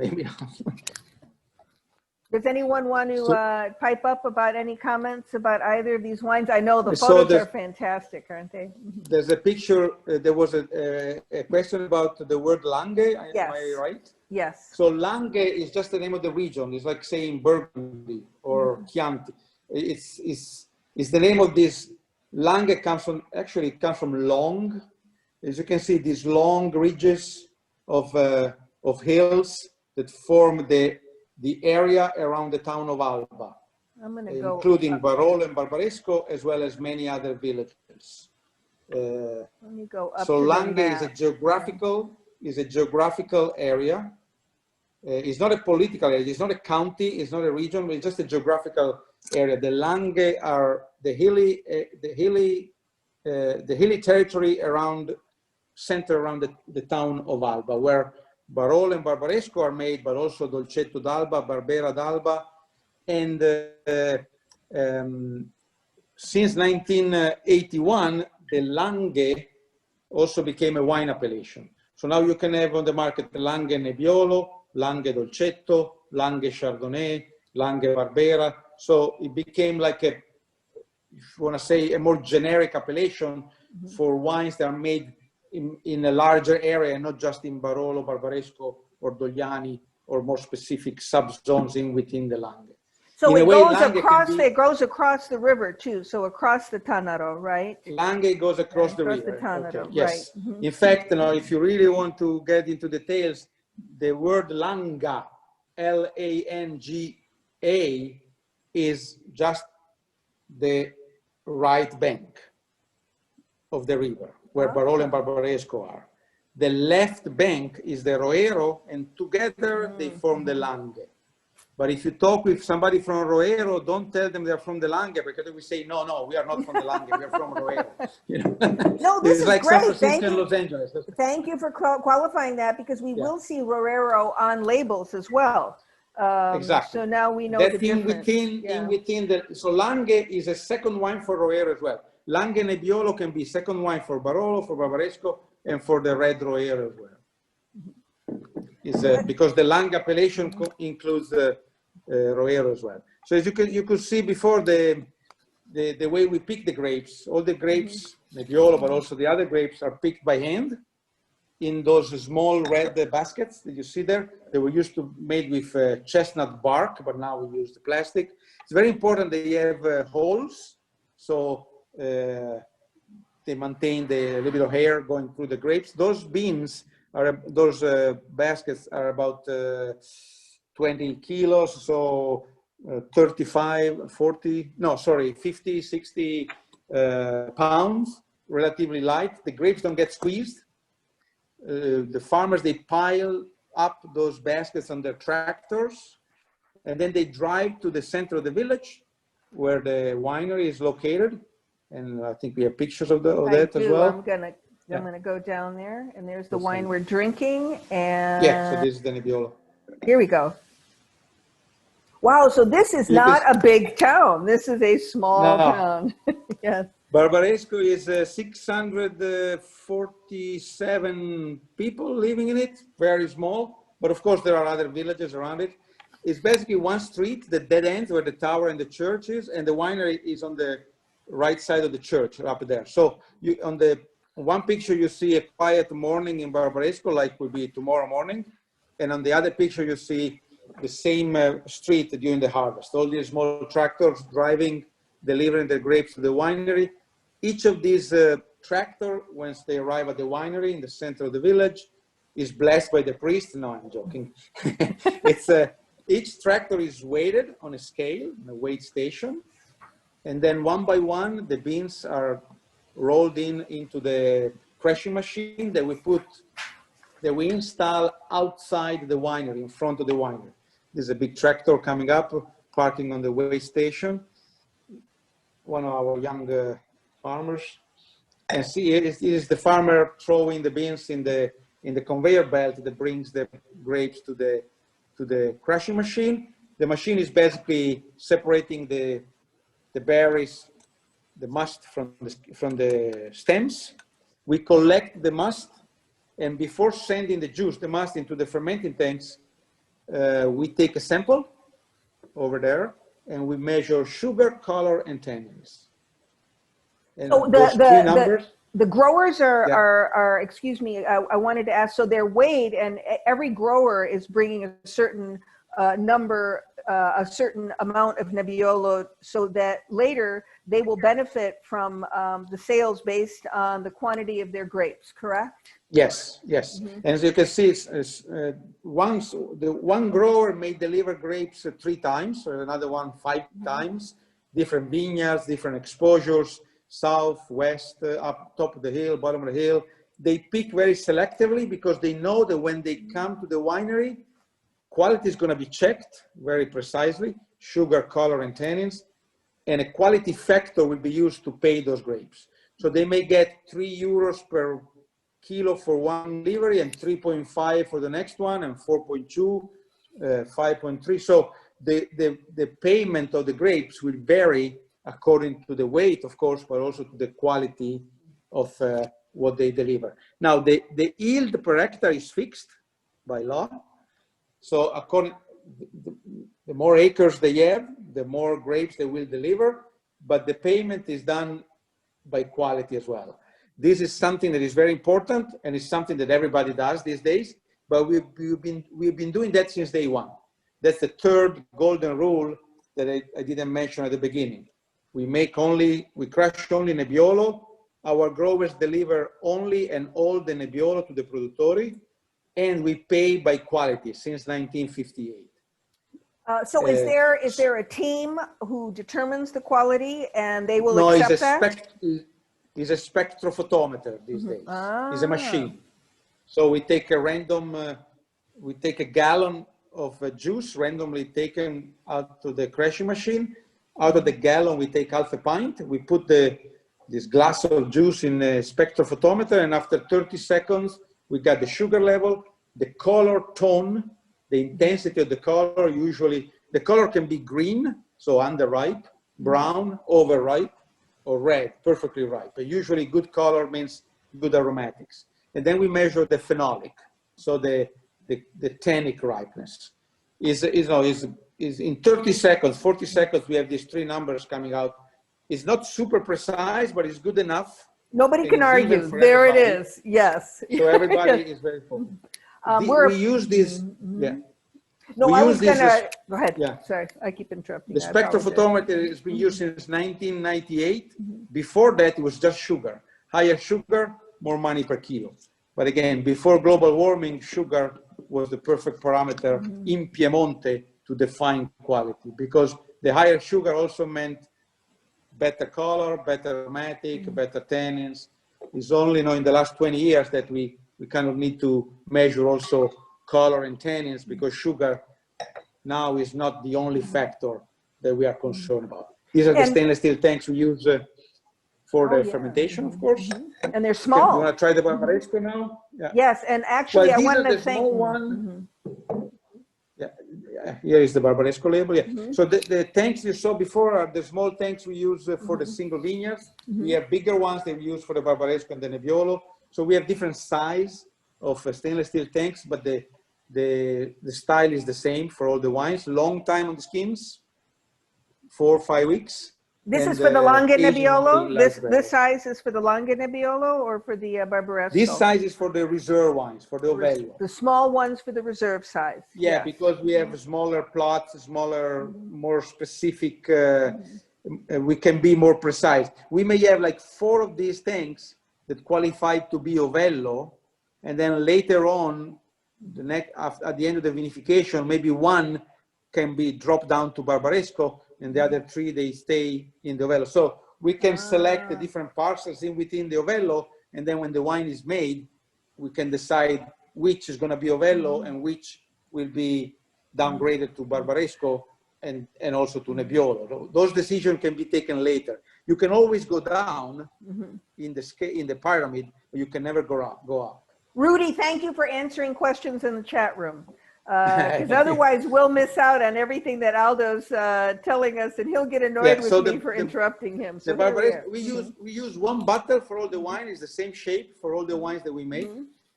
Does anyone want to pipe up about any comments about either of these wines? I know the photos are fantastic, aren't they?
There's a picture. There was a question about the word Langhe.
Yes.
Am I right?
Yes.
So Langhe is just the name of the region. It's like saying Burgundy or Chianti. It's the name of this. Langhe comes from long. As you can see, these long ridges of hills that form the area around the town of Alba, including Barolo and Barbaresco, as well as many other villages.
Let me go up.
So Langhe is a geographical area. It's not a political area. It's not a county. It's not a region. It's just a geographical area. The Langhe are the hilly territory centered around the town of Alba, where Barolo and Barbaresco are made, but also Dolcetto d'Alba, Barbera d'Alba, and since 1981, the Langhe also became a wine appellation. So now you can have on the market Langhe Nebbiolo, Langhe Dolcetto, Langhe Chardonnay, Langhe Barbera. So it became like if you want to say, a more generic appellation for wines that are made in a larger area, not just in Barolo, Barbaresco, or Dogliani, or more specific subzones within the Langhe.
So it goes across the river too, so across the Tanaro, right?
Langhe goes across the river.
Tanaro,
yes.
Right.
In fact, if you really want to get into details, the word Langa, L-A-N-G-A, is just the right bank of the river, where Barolo and Barbaresco are. The left bank is the Roero, and together they form the Langhe. But if you talk with somebody from Roero, don't tell them they're from the Langhe, because we say, no, no, we are not from the Langhe, we are from Roero. You know?
No, this
It's
is
like San
great.
Francisco
Thank
and
you.
Los Angeles.
Thank you for qualifying that, because we will see Roero on labels as well.
Exactly.
So now we know
That's
the difference.
in within the, so Langhe is a second wine for Roero as well. Langhe Nebbiolo can be second wine for Barolo, for Barbaresco, and for the red Roero as well. Is because the Langhe appellation includes Roero as well. So as you could see before, the way we pick the grapes, all the grapes, Nebbiolo, but also the other grapes, are picked by hand in those small red baskets that you see there. They were used to made with chestnut bark, but now we use the plastic. It's very important that you have holes, so they maintain the little bit of air going through the grapes. Those beans are, those baskets are about 20 kilos, so 35, 40, no, sorry, 50, 60 pounds, relatively light. The grapes don't get squeezed. The farmers, they pile up those baskets on their tractors, and then they drive to the center of the village where the winery is located. And I think we have pictures of that as well.
I'm gonna go down there, and there's the wine we're drinking. And
yeah, so this is the Nebbiolo.
Here we go. Wow, so this is not a big town. This is a small town. Yes.
Barbaresco is 647 people living in it, very small. But of course, there are other villages around it. It's basically one street, the dead end where the tower and the church is, and the winery is on the right side of the church up there. So you, on the one picture, you see a quiet morning in Barbaresco, like will be tomorrow morning. And on the other picture, you see the same street during the harvest. All these small tractors driving, delivering the grapes to the winery. Each of these tractors, once they arrive at the winery in the center of the village, is blessed by the priest. No, I'm joking. It's each tractor is weighted on a scale, on a weight station. And then one by one, the beans are rolled into the crushing machine that we install outside the winery, in front of the winery. There's a big tractor coming up, parking on the weigh station. One of our young farmers. And see, it is the farmer throwing the beans in the conveyor belt that brings the grapes to the crushing machine. The machine is basically separating the berries, the must from the stems. We collect the must, and before sending the juice, the must, into the fermenting tanks, we take a sample over there, and we measure sugar, color, and tannins. And
so the growers are excuse me, I wanted to ask, so they're weighed, and every grower is bringing a certain number, a certain amount of Nebbiolo, so that later they will benefit from the sales based on the quantity of their grapes, correct?
Yes, yes. Mm-hmm. And as you can see, once the one grower may deliver grapes 3 times, or another one 5 times, different vineyards, different exposures, south, west, up top of the hill, bottom of the hill. They pick very selectively because they know that when they come to the winery, quality is going to be checked very precisely, sugar, color, and tannins, and a quality factor will be used to pay those grapes. So they may get €3 per kilo for one delivery, and 3.5 for the next one, and 4.2, 5.3. So the payment of the grapes will vary according to the weight, of course, but also to the quality of what they deliver. Now, the yield per hectare is fixed by law. So according, the more acres they have, the more grapes they will deliver, but the payment is done by quality as well. This is something that is very important, and it's something that everybody does these days, but we've been doing that since day one. That's the third golden rule that I didn't mention at the beginning. We crush only Nebbiolo. Our growers deliver only and all the Nebbiolo to the Produttori, and we pay by quality since 1958.
So is there a team who determines the quality, and they will accept that?
It's a spectrophotometer these days. It's a machine. So we take a random, we take a gallon of juice randomly taken out to the crushing machine. Out of the gallon, we take half a pint. We put this glass of juice in a spectrophotometer, and after 30 seconds, we got the sugar level, the color tone, the intensity of the color. Usually, the color can be green, so underripe, brown, overripe, or red, perfectly ripe. But usually, good color means good aromatics. And then we measure the phenolic, so the tannic ripeness. Is in 30 seconds, 40 seconds, we have these three numbers coming out. It's not super precise, but it's good enough.
Nobody can argue. There it is. Yes.
So everybody is very full. We use this. Yeah.
No, I was going to go ahead.
Yeah.
Sorry, I keep interrupting.
The spectrophotometer has been used since 1998. Before that, it was just sugar. Higher sugar, more money per kilo. But again, before global warming, sugar was the perfect parameter in Piemonte to define quality, because the higher sugar also meant better color, better aromatic, better tannins. It's only in the last 20 years that we kind of need to measure also color and tannins, because sugar now is not the only factor that we are concerned about. These are the stainless steel tanks we use for the fermentation, of course.
And they're small.
You want to try the Barbaresco now?
Yeah. Yes, and actually I wanted to thank...
Here is the Barbaresco label. Yeah. So the tanks you saw before are the small tanks we use for the single vineyards. We have bigger ones that we use for the Barbaresco and the Nebbiolo. So we have different size of stainless steel tanks, but the style is the same for all the wines. Long time on the skins, 4 or 5 weeks.
This is for the Langhe Nebbiolo? This size is for the Langhe Nebbiolo or for the Barbaresco?
This size is for the reserve wines, for the Ovello.
The small ones for the reserve size.
Yeah, yes. Because we have smaller plots, smaller, more specific, we can be more precise. We may have like 4 of these tanks that qualify to be Ovello, and then later on, at the end of the vinification, maybe 1 can be dropped down to Barbaresco, and the other 3, they stay in the Ovello. So we can select the different parcels within the Ovello, and then when the wine is made, we can decide which is going to be Ovello and which will be downgraded to Barbaresco and also to Nebbiolo. Those decisions can be taken later. You can always go down in the pyramid, but you can never go up.
Rudy, thank you for answering questions in the chat room. Because otherwise we'll miss out on everything that Aldo's telling us, and he'll get annoyed with me for interrupting him. So
we use one bottle for all the wine. It's the same shape for all the wines that we make.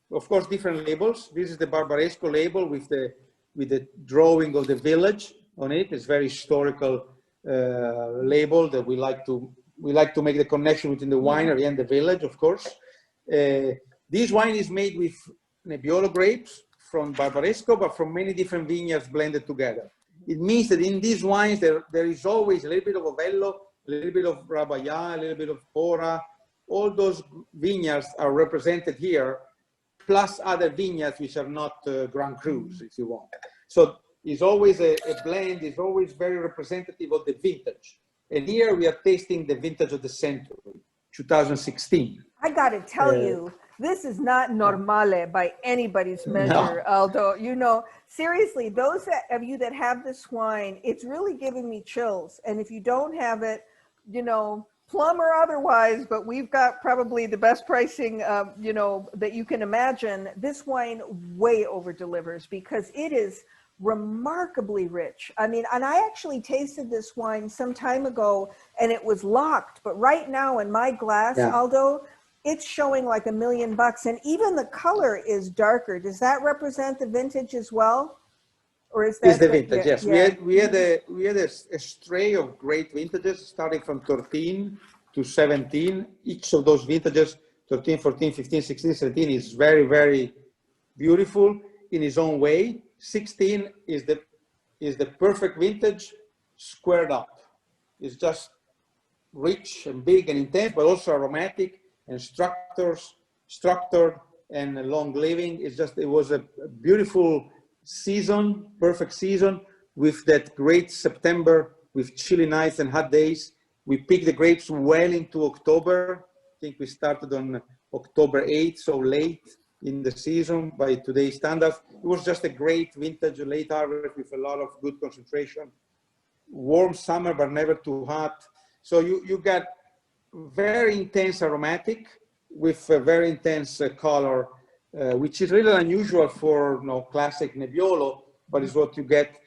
Of course, different labels. This is the Barbaresco label with the drawing of the village on it. It's very historical label that we like to make the connection between the winery and the village, of course. This wine is made with Nebbiolo grapes from Barbaresco, but from many different vineyards blended together. It means that in these wines, there is always a little bit of Ovello, a little bit of Rabaya, a little bit of Pora. All those vineyards are represented here, plus other vineyards which are not Grand Crus, if you want. So it's always a blend, it's always very representative of the vintage. And here we are tasting the vintage of the century, 2016.
I got to tell you, this is not normale by anybody's measure, Aldo. You know, seriously, those of you that have this wine, it's really giving me chills. And if you don't have it, you know, plum or otherwise, but we've got probably the best pricing, you know, that you can imagine. This wine way over delivers because it is remarkably rich. I mean, and I actually tasted this wine some time ago and it was locked, but right now in my glass, Aldo, it's showing like $1 million, and even the color is darker. Does that represent the vintage as well, or is that
the vintage? Yes, we had a stray of great vintages starting from 13 to 17. Each of those vintages, 13, 14, 15, 16, 17, is very, very beautiful in its own way. 16 is the perfect vintage squared up. It's just rich and big and intense, but also aromatic and structured and long living. It was a beautiful season, perfect season with that great September with chilly nights and hot days. We picked the grapes well into October. I think we started on October 8th, so late. in the season by today's standards. It was just a great vintage late harvest with a lot of good concentration. Warm summer, but never too hot. So you got very intense aromatic with a very intense color, which is really unusual for classic Nebbiolo, but is what you get.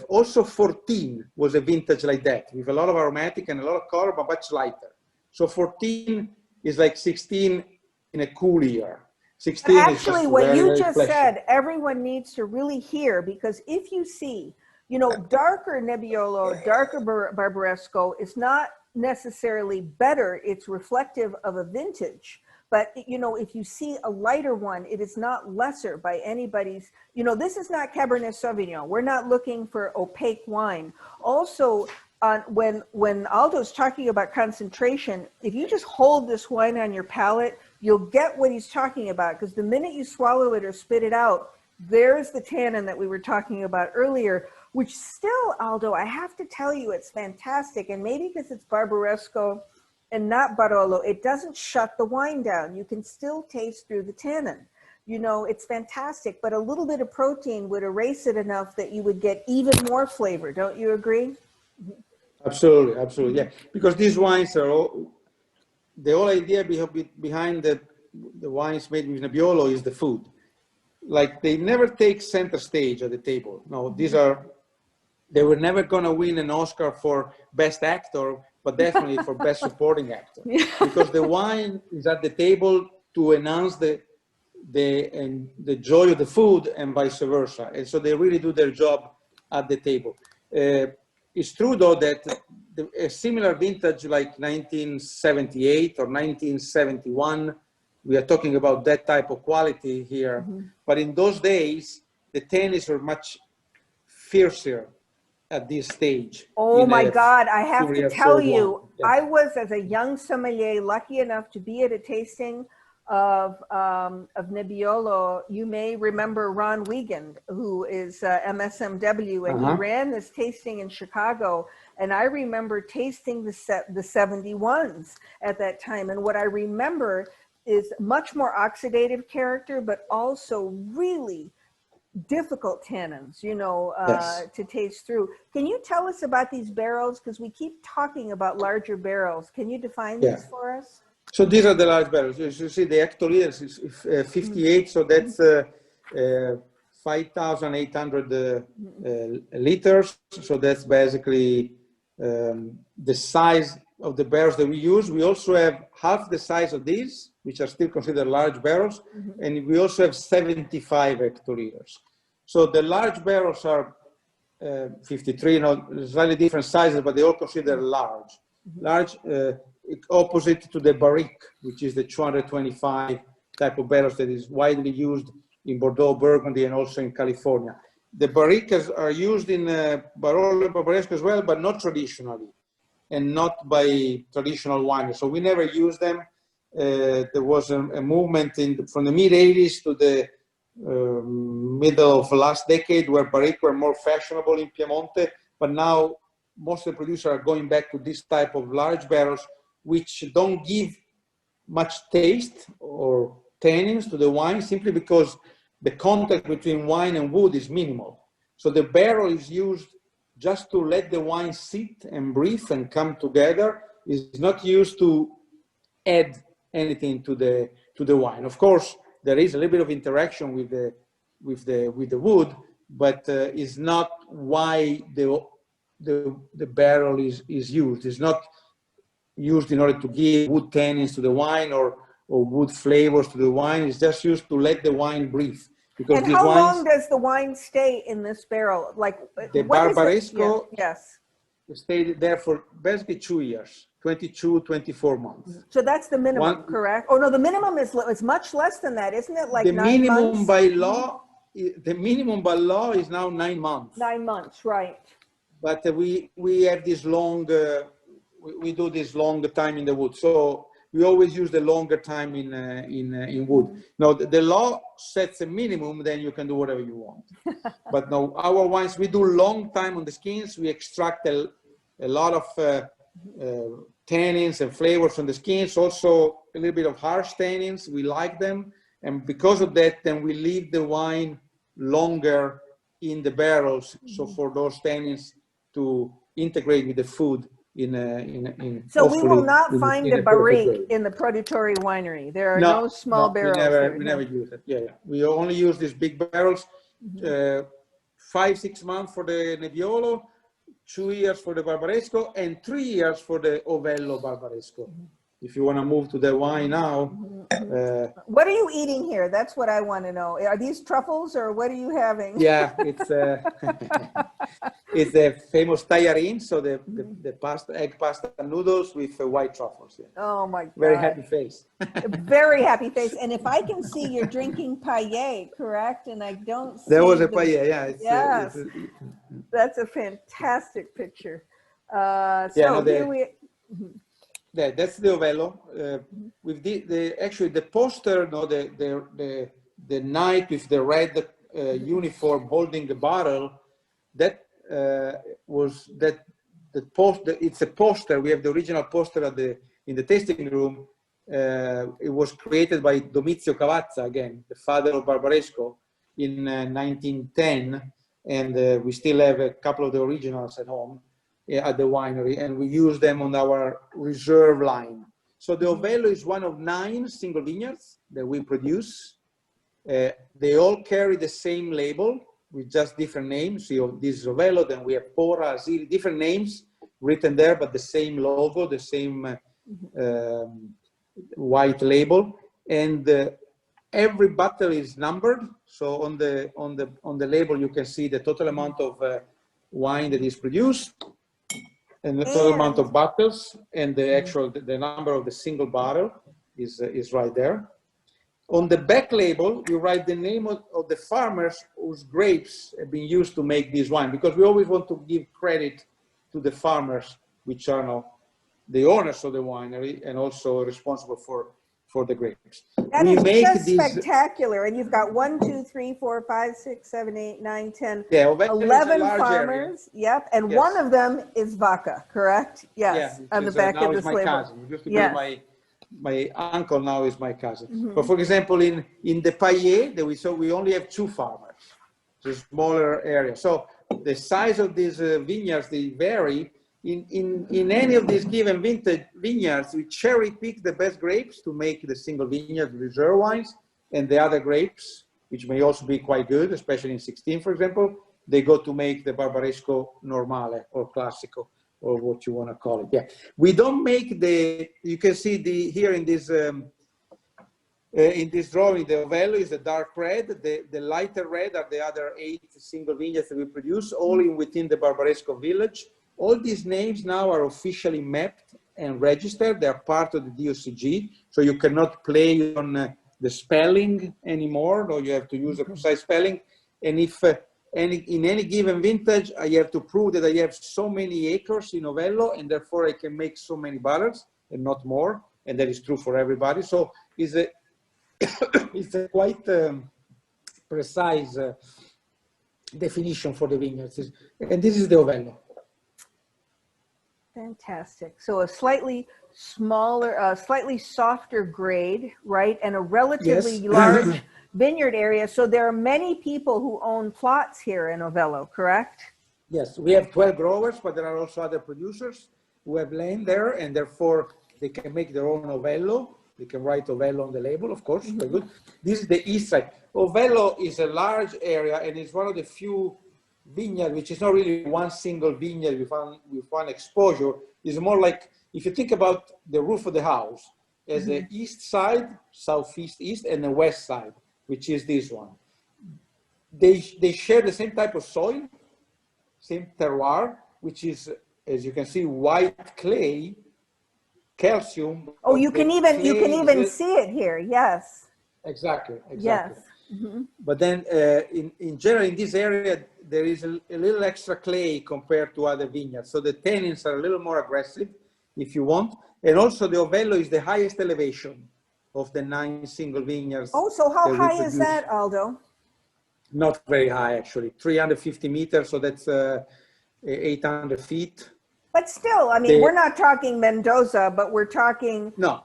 Also 14 was a vintage like that, with a lot of aromatic and a lot of color, but much lighter. So 14 is like 16 in a cool year. 16
actually,
is
what
very,
you
very
just
fleshy.
said, everyone needs to really hear, because if you see, darker Nebbiolo, darker Barbaresco is not necessarily better. It's reflective of a vintage. But, if you see a lighter one, it is not lesser by anybody's, this is not Cabernet Sauvignon. We're not looking for opaque wine. Also, when Aldo's talking about concentration, if you just hold this wine on your palate, you'll get what he's talking about, because the minute you swallow it or spit it out, there's the tannin that we were talking about earlier, which still, Aldo, I have to tell you, it's fantastic. And maybe because it's Barbaresco and not Barolo, it doesn't shut the wine down. You can still taste through the tannin. It's fantastic, but a little bit of protein would erase it enough that you would get even more flavor. Don't you agree?
Absolutely, absolutely, yeah. Because these wines are the whole idea behind the wines made with Nebbiolo is the food. Like, they never take center stage at the table. No, they were never going to win an Oscar for best actor, but definitely for best supporting actor, because the wine is at the table to enhance the joy of the food and vice versa. And so they really do their job at the table. It's true, though, that a similar vintage like 1978 or 1971, we are talking about that type of quality here. But in those days, the tannins were much fiercer at this stage.
Oh my God, I have to tell you,
Yeah.
I was, as a young sommelier, lucky enough to be at a tasting of Nebbiolo. You may remember Ron Wiegand, who is MSMW, and he ran this tasting in Chicago. And I remember tasting the 71s at that time. And what I remember is much more oxidative character, but also really difficult tannins, to taste through. Can you tell us about these barrels? Because we keep talking about larger barrels. Can you define these for us?
So these are the large barrels. As you see, the hectoliters is 58, so that's 5,800 liters. So that's basically the size of the barrels that we use. We also have half the size of these, which are still considered large barrels, and we also have 75 hectoliters. So the large barrels are 53, slightly different sizes, but they all consider large. Large, opposite to the barrique, which is the 225 type of barrels that is widely used in Bordeaux, Burgundy, and also in California. The barriques are used in Barolo and Barbaresco as well, but not traditionally, and not by traditional wineries. So we never use them. There was a movement from the mid-80s to the middle of last decade where barriques were more fashionable in Piedmont, but now most of the producers are going back to this type of large barrels, which don't give much taste or tannins to the wine, simply because the contact between wine and wood is minimal. So the barrel is used just to let the wine sit and breathe and come together. It's not used to add anything to the wine. Of course, there is a little bit of interaction with the wood, but it's not why the barrel is used. It's not used in order to give wood tannins to the wine or wood flavors to the wine. It's just used to let the wine breathe. Because
and how long does the wine stay in this barrel? Like
the Barbaresco
yes.
stayed there for basically 2 years, 22, 24 months.
So that's the minimum, correct? Oh no, the minimum is much less than that, isn't it? Like 9 months?
The minimum by law is now 9 months.
9 months, right.
But we have this long, we do this long time in the wood. So we always use the longer time in wood. Now, the law sets a minimum, then you can do whatever you want. But no, our wines, we do long time on the skins. We extract a lot of tannins and flavors from the skins. Also, a little bit of harsh tannins. We like them. And because of that, then we leave the wine longer in the barrels. So for those tannins to integrate with the food
so we will not find a barrique
way.
in the Produttori winery. There are no small barrels.
We never use it. Yeah, we only use these big barrels. 5-6 months for the Nebbiolo, 2 years for the Barbaresco, and 3 years for the Ovello Barbaresco. If you want to move to the wine now.
What are you eating here? That's what I want to know. Are these truffles or what are you having?
Yeah, it's it's the famous tallarin, so the pasta, egg pasta noodles with white truffles. Yeah.
Oh my God.
Very happy face.
Very happy face. And if I can see, you're drinking paella, correct? And I don't see.
There was a paella, yeah.
Yes. That's a fantastic picture. That's
the Ovello. With actually the poster, no, the knight with the red uniform holding the bottle, that was the poster. It's a poster. We have the original poster in the tasting room. It was created by Domizio Cavazza, again, the father of Barbaresco, in 1910, and we still have a couple of the originals at home at the winery, and we use them on our reserve line. So the Ovello is one of 9 single vineyards that we produce. They all carry the same label with just different names. So this is Ovello, then we have Pora, Asiri, different names written there, but the same logo, the same white label, and every bottle is numbered. So on the label you can see the total amount of wine that is produced, and the total amount of bottles, and the number of the single bottle is right there. On the back label, you write the name of the farmers whose grapes have been used to make this wine, because we always want to give credit to the farmers, which are now the owners of the winery and also responsible for the grapes.
That is just spectacular. And you've got 1, 2, 3, 4, 5, 6, 7, 8, 9, 10, 11 farmers. Area. Yep. And one of them is Vacca, correct? Yes. Yeah, on the back of this label.
Cousin. It used to be my uncle, now is my cousin. But for example, in the Paillet that we only have 2 farmers. It's a smaller area. So the size of these vineyards, they vary. In any of these given vintage vineyards, we cherry pick the best grapes to make the single vineyard reserve wines, and the other grapes, which may also be quite good, especially in 16, for example, they go to make the Barbaresco normale or classico, or what you want to call it. Yeah, we don't make you can see here in this drawing, the Ovello is a dark red. The lighter red are the other 8 single vineyards that we produce, all within the Barbaresco village. All these names now are officially mapped and registered. They are part of the DOCG, so you cannot play on the spelling anymore, or you have to use a precise spelling. And if in any given vintage, I have to prove that I have so many acres in Ovello, and therefore I can make so many bottles and not more. And that is true for everybody. So it's a quite precise definition for the vineyards. And this is the Ovello.
Fantastic. So a slightly smaller, slightly softer grade, right? And a relatively large vineyard area. So there are many people who own plots here in Ovello, correct?
Yes, we have 12 growers, but there are also other producers who have land there, and therefore they can make their own Ovello. They can write Ovello on the label, of course. Very good. This is the east side. Ovello is a large area, and it's one of the few vineyard, which is not really one single vineyard with one exposure. It's more like, if you think about the roof of the house as the east side, southeast east, and the west side, which is this one. They share the same type of soil, same terroir, which is, as you can see, white clay, calcium.
Oh, you can even see it here. Yes.
Exactly.
Yes.
But then in general, in this area, there is a little extra clay compared to other vineyards. So the tannins are a little more aggressive, if you want. And also the Ovello is the highest elevation of the 9 single vineyards.
Oh, so how high is that, Aldo?
Not very high, actually. 350 meters, so that's 800 feet.
But still, I mean, we're not talking Mendoza, but we're talking,
No.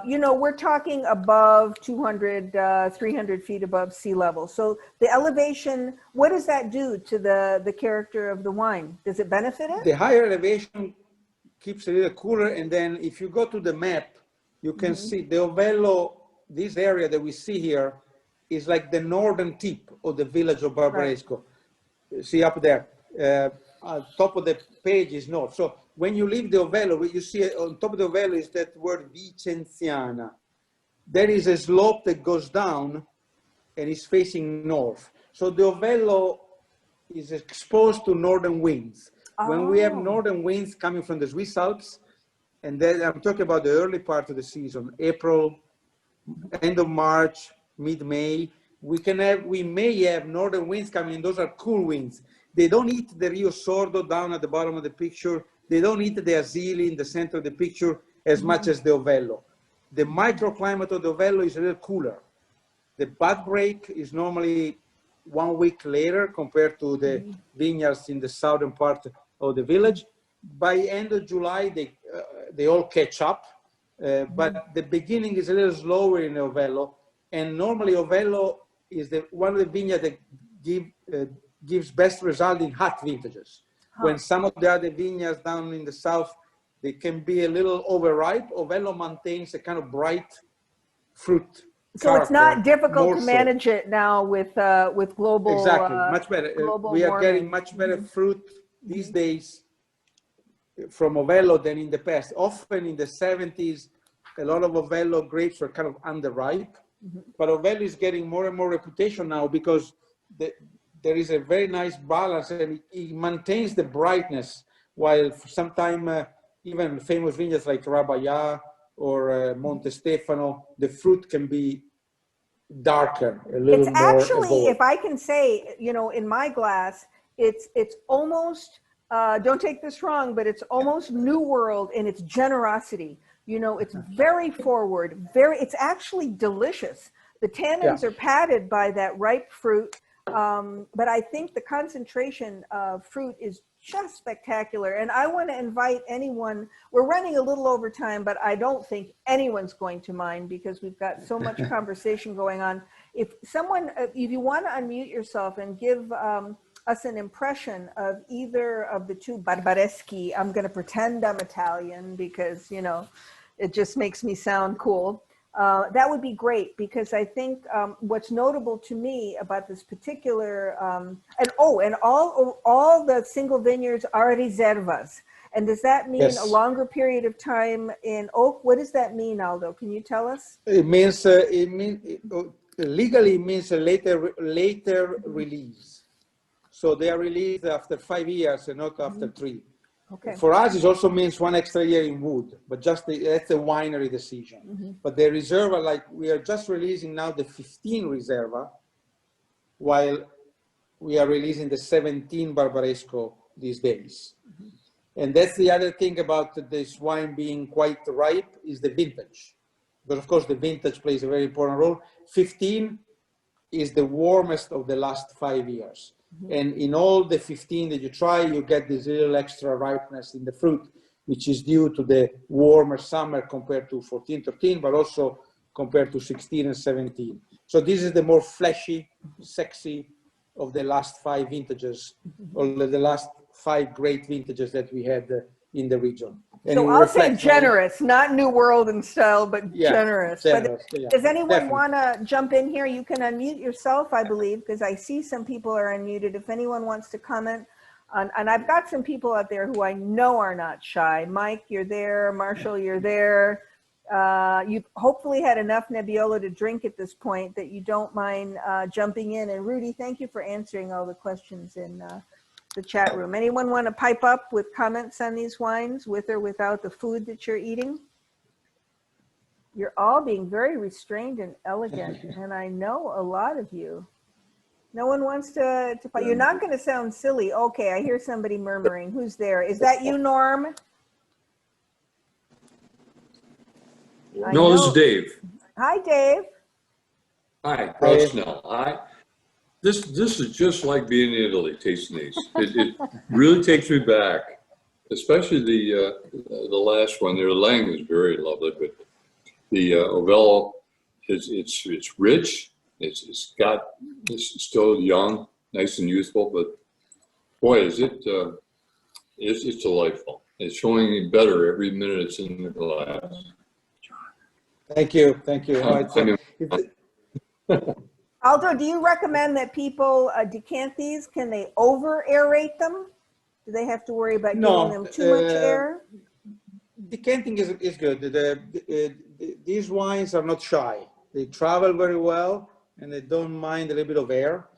you know, we're talking above 200, 300 feet above sea level. So the elevation, what does that do to the character of the wine? Does it benefit it?
The higher elevation keeps it a little cooler. And then if you go to the map, you can see the Ovello, this area that we see here is like the northern tip of the village of Barbaresco. Right. See up there. On top of the page is north. So when you leave the Ovello, what you see on top of the Ovello is that word Vicenziana. There is a slope that goes down and is facing north. So the Ovello is exposed to northern winds. Oh. When we have northern winds coming from the Swiss Alps, and then I'm talking about the early part of the season, April, end of March, mid-May, we may have northern winds coming. Those are cool winds. They don't eat the Rio Sordo down at the bottom of the picture. They don't eat the Asili in the center of the picture as much as the Ovello. The microclimate of the Ovello is a little cooler. The bud break is normally 1 week later compared to the vineyards in the southern part of the village. By end of July, they all catch up. But the beginning is a little slower in Ovello. And normally Ovello is one of the vineyards that gives best result in hot vintages. Huh. When some of the other vineyards down in the south, they can be a little overripe. Ovello maintains a kind of bright fruit.
So it's not difficult to manage it now with global.
Exactly, much better. We are
warming.
Getting much better fruit these days from Ovello than in the past. Often in the 70s, a lot of Ovello grapes were kind of underripe, but Ovello is getting more and more reputation now because there is a very nice balance and it maintains the brightness, while sometimes even famous vineyards like Rabaya or Monte Stefano, the fruit can be darker, a little more. It's
actually,
evolved.
If I can say, you know, in my glass, it's almost, don't take this wrong, but it's almost New World in its generosity. You know, it's very forward, it's actually delicious. The tannins are padded by that ripe fruit. But I think the concentration of fruit is just spectacular. And I want to invite anyone, we're running a little over time, but I don't think anyone's going to mind because we've got so much conversation going on. If you want to unmute yourself and give us an impression of either of the two Barbareschi, I'm going to pretend I'm Italian because, you know, it just makes me sound cool. That would be great because I think what's notable to me about this particular and all the single vineyards are reservas. And does that mean a longer period of time in oak? What does that mean, Aldo? Can you tell us?
It means legally it means a later release. So they are released after 5 years and not after 3. Okay. For us, it also means 1 extra year in wood, but that's a winery decision. But the Reserva, like we are just releasing now the 15 Reserva, while we are releasing the 17 Barbaresco these days. And that's the other thing about this wine being quite ripe is the vintage. Because of course the vintage plays a very important role. 15 is the warmest of the last 5 years. And in all the 15 that you try, you get this little extra ripeness in the fruit, which is due to the warmer summer compared to 14, 13, but also compared to 16 and 17. So this is the more fleshy, sexy of the last 5 vintages, or the last 5 great vintages that we had in the region. And
so I'll say generous, not New World in style, but generous. But does anyone want to jump in here? You can unmute yourself, I believe, because I see some people are unmuted. If anyone wants to comment, and I've got some people out there who I know are not shy. Mike, you're there. Marshall, you're there. You've hopefully had enough Nebbiolo to drink at this point that you don't mind jumping in. And Rudy, thank you for answering all the questions in the chat room. Anyone want to pipe up with comments on these wines, with or without the food that you're eating? You're all being very restrained and elegant, and I know a lot of you. No one wants to you're not going to sound silly. Okay, I hear somebody murmuring. Who's there? Is that you, Norm?
No, this is Dave.
Hi, Dave.
Hi, Snell. This is just like being in Italy, tasting these. It really takes me back. especially the last one there. The Langhe was very lovely, but the Ovello it's rich. It's still young, nice and youthful, but boy, it's delightful. It's showing better every minute it's in the glass.
Thank you, thank you.
Aldo, do you recommend that people decant these? Can they over aerate them? Do they have to worry about giving them too much air?
Decanting is good. These wines are not shy. They travel very well and they don't mind a little bit of air.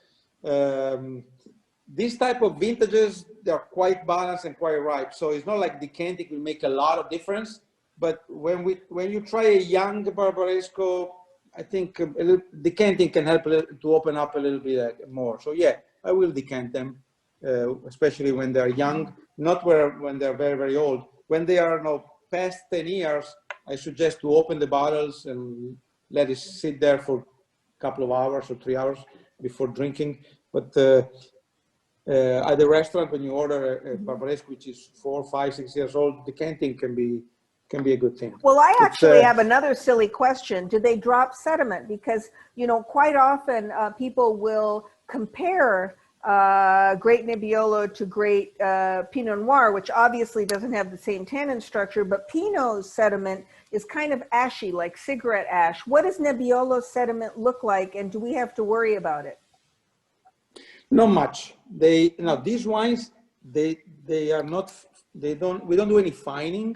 These type of vintages, they're quite balanced and quite ripe. So it's not like decanting will make a lot of difference. But when you try a young Barbaresco, I think decanting can help to open up a little bit more. So yeah, I will decant them, especially when they're young, not when they're very, very old. When they are past 10 years, I suggest to open the bottles and let it sit there for a couple of hours or 3 hours before drinking. But at the restaurant, when you order a Barbaresco, which is 4, 5, 6 years old, decanting can be a good thing.
Well, I actually have another silly question. Do they drop sediment? Because, quite often people will compare great Nebbiolo to great Pinot Noir, which obviously doesn't have the same tannin structure, but Pinot's sediment is kind of ashy, like cigarette ash. What does Nebbiolo's sediment look like, and do we have to worry about it?
Not much. These wines, we don't do any fining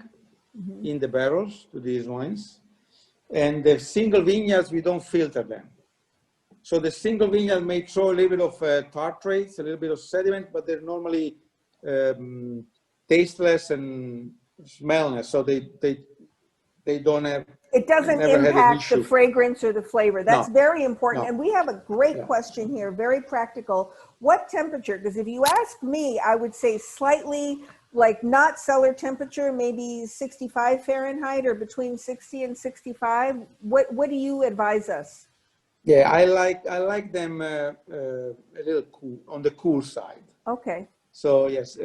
in the barrels to these wines, and the single vineyards, we don't filter them. So the single vineyard may throw a little bit of tartrates, a little bit of sediment, but they're normally tasteless and smellless. So they don't have.
It doesn't impact the fragrance or the flavor. That's very important.
No.
And we have a great question here, very practical. What temperature? Because if you ask me, I would say slightly, like not cellar temperature, maybe 65 Fahrenheit or between 60 and 65. What do you advise us?
Yeah, I like them a little cool, on the cool side.
Okay.
So yes,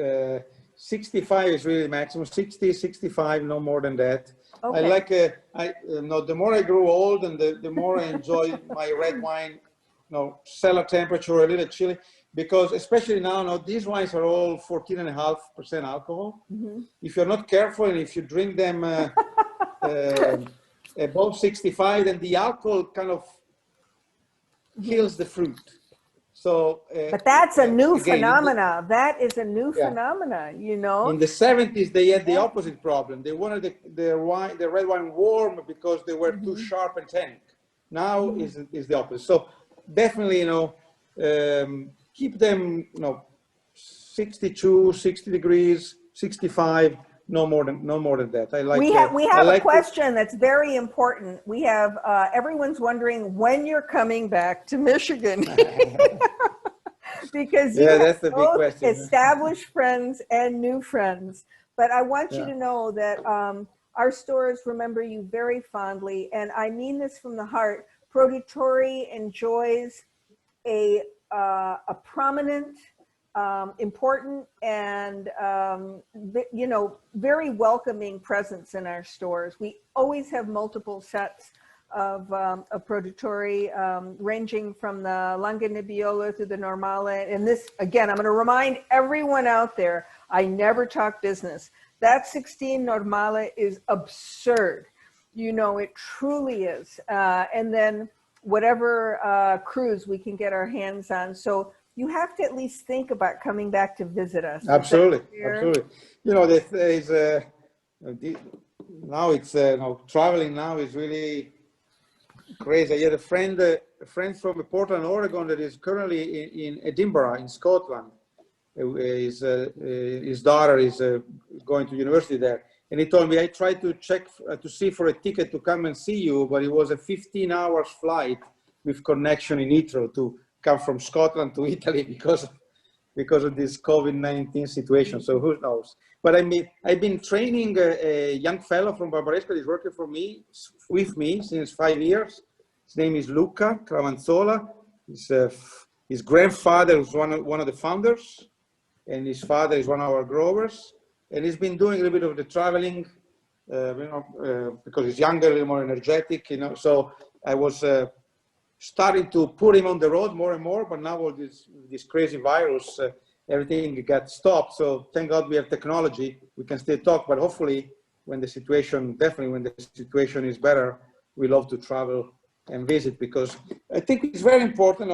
65 is really maximum. 60, 65, no more than that. Okay. I like the more I grow old and the more I enjoy my red wine, cellar temperature, a little chilly, because especially now, these wines are all 14.5% alcohol. Mm-hmm. If you're not careful and if you drink them above 65, then the alcohol kind of kills the fruit. So,
but that's a new phenomena. That is a new phenomena, In
the 70s, they had the opposite problem. They wanted the red wine warm because they were too sharp and tannic. Now is the opposite. So definitely, keep them, 62, 60 degrees, 65. No more than that. I like.
We have a question that's very important. We have everyone's wondering when you're coming back to Michigan, because you have
that's the big question.
Established friends and new friends. But I want you to know that our stores remember you very fondly, and I mean this from the heart. Produttori enjoys a prominent, important, and very welcoming presence in our stores. We always have multiple sets of Produttori, ranging from the Langhe Nebbiolo to the Normale. And this, again, I'm going to remind everyone out there, I never talk business. That 16 Normale is absurd. It truly is. And then whatever cruise we can get our hands on. So you have to at least think about coming back to visit us.
Absolutely, absolutely. Now it's traveling now is really crazy. I had a friend from Portland, Oregon, that is currently in Edinburgh, in Scotland. His daughter is going to university there, and he told me, I tried to check to see for a ticket to come and see you, but it was a 15-hour flight with connection in Heathrow to come from Scotland to Italy because of this COVID-19 situation. So who knows? But I've been training a young fellow from Barbaresco. He's working with me since 5 years. His name is Luca Cravanzola. His grandfather was one of the founders, and his father is one of our growers. and he's been doing a little bit of the traveling, because he's younger, a little more energetic, So I was starting to put him on the road more and more, but now with this crazy virus, everything got stopped. So thank God we have technology. We can still talk, but hopefully when the situation is better, we love to travel and visit, because I think it's very important.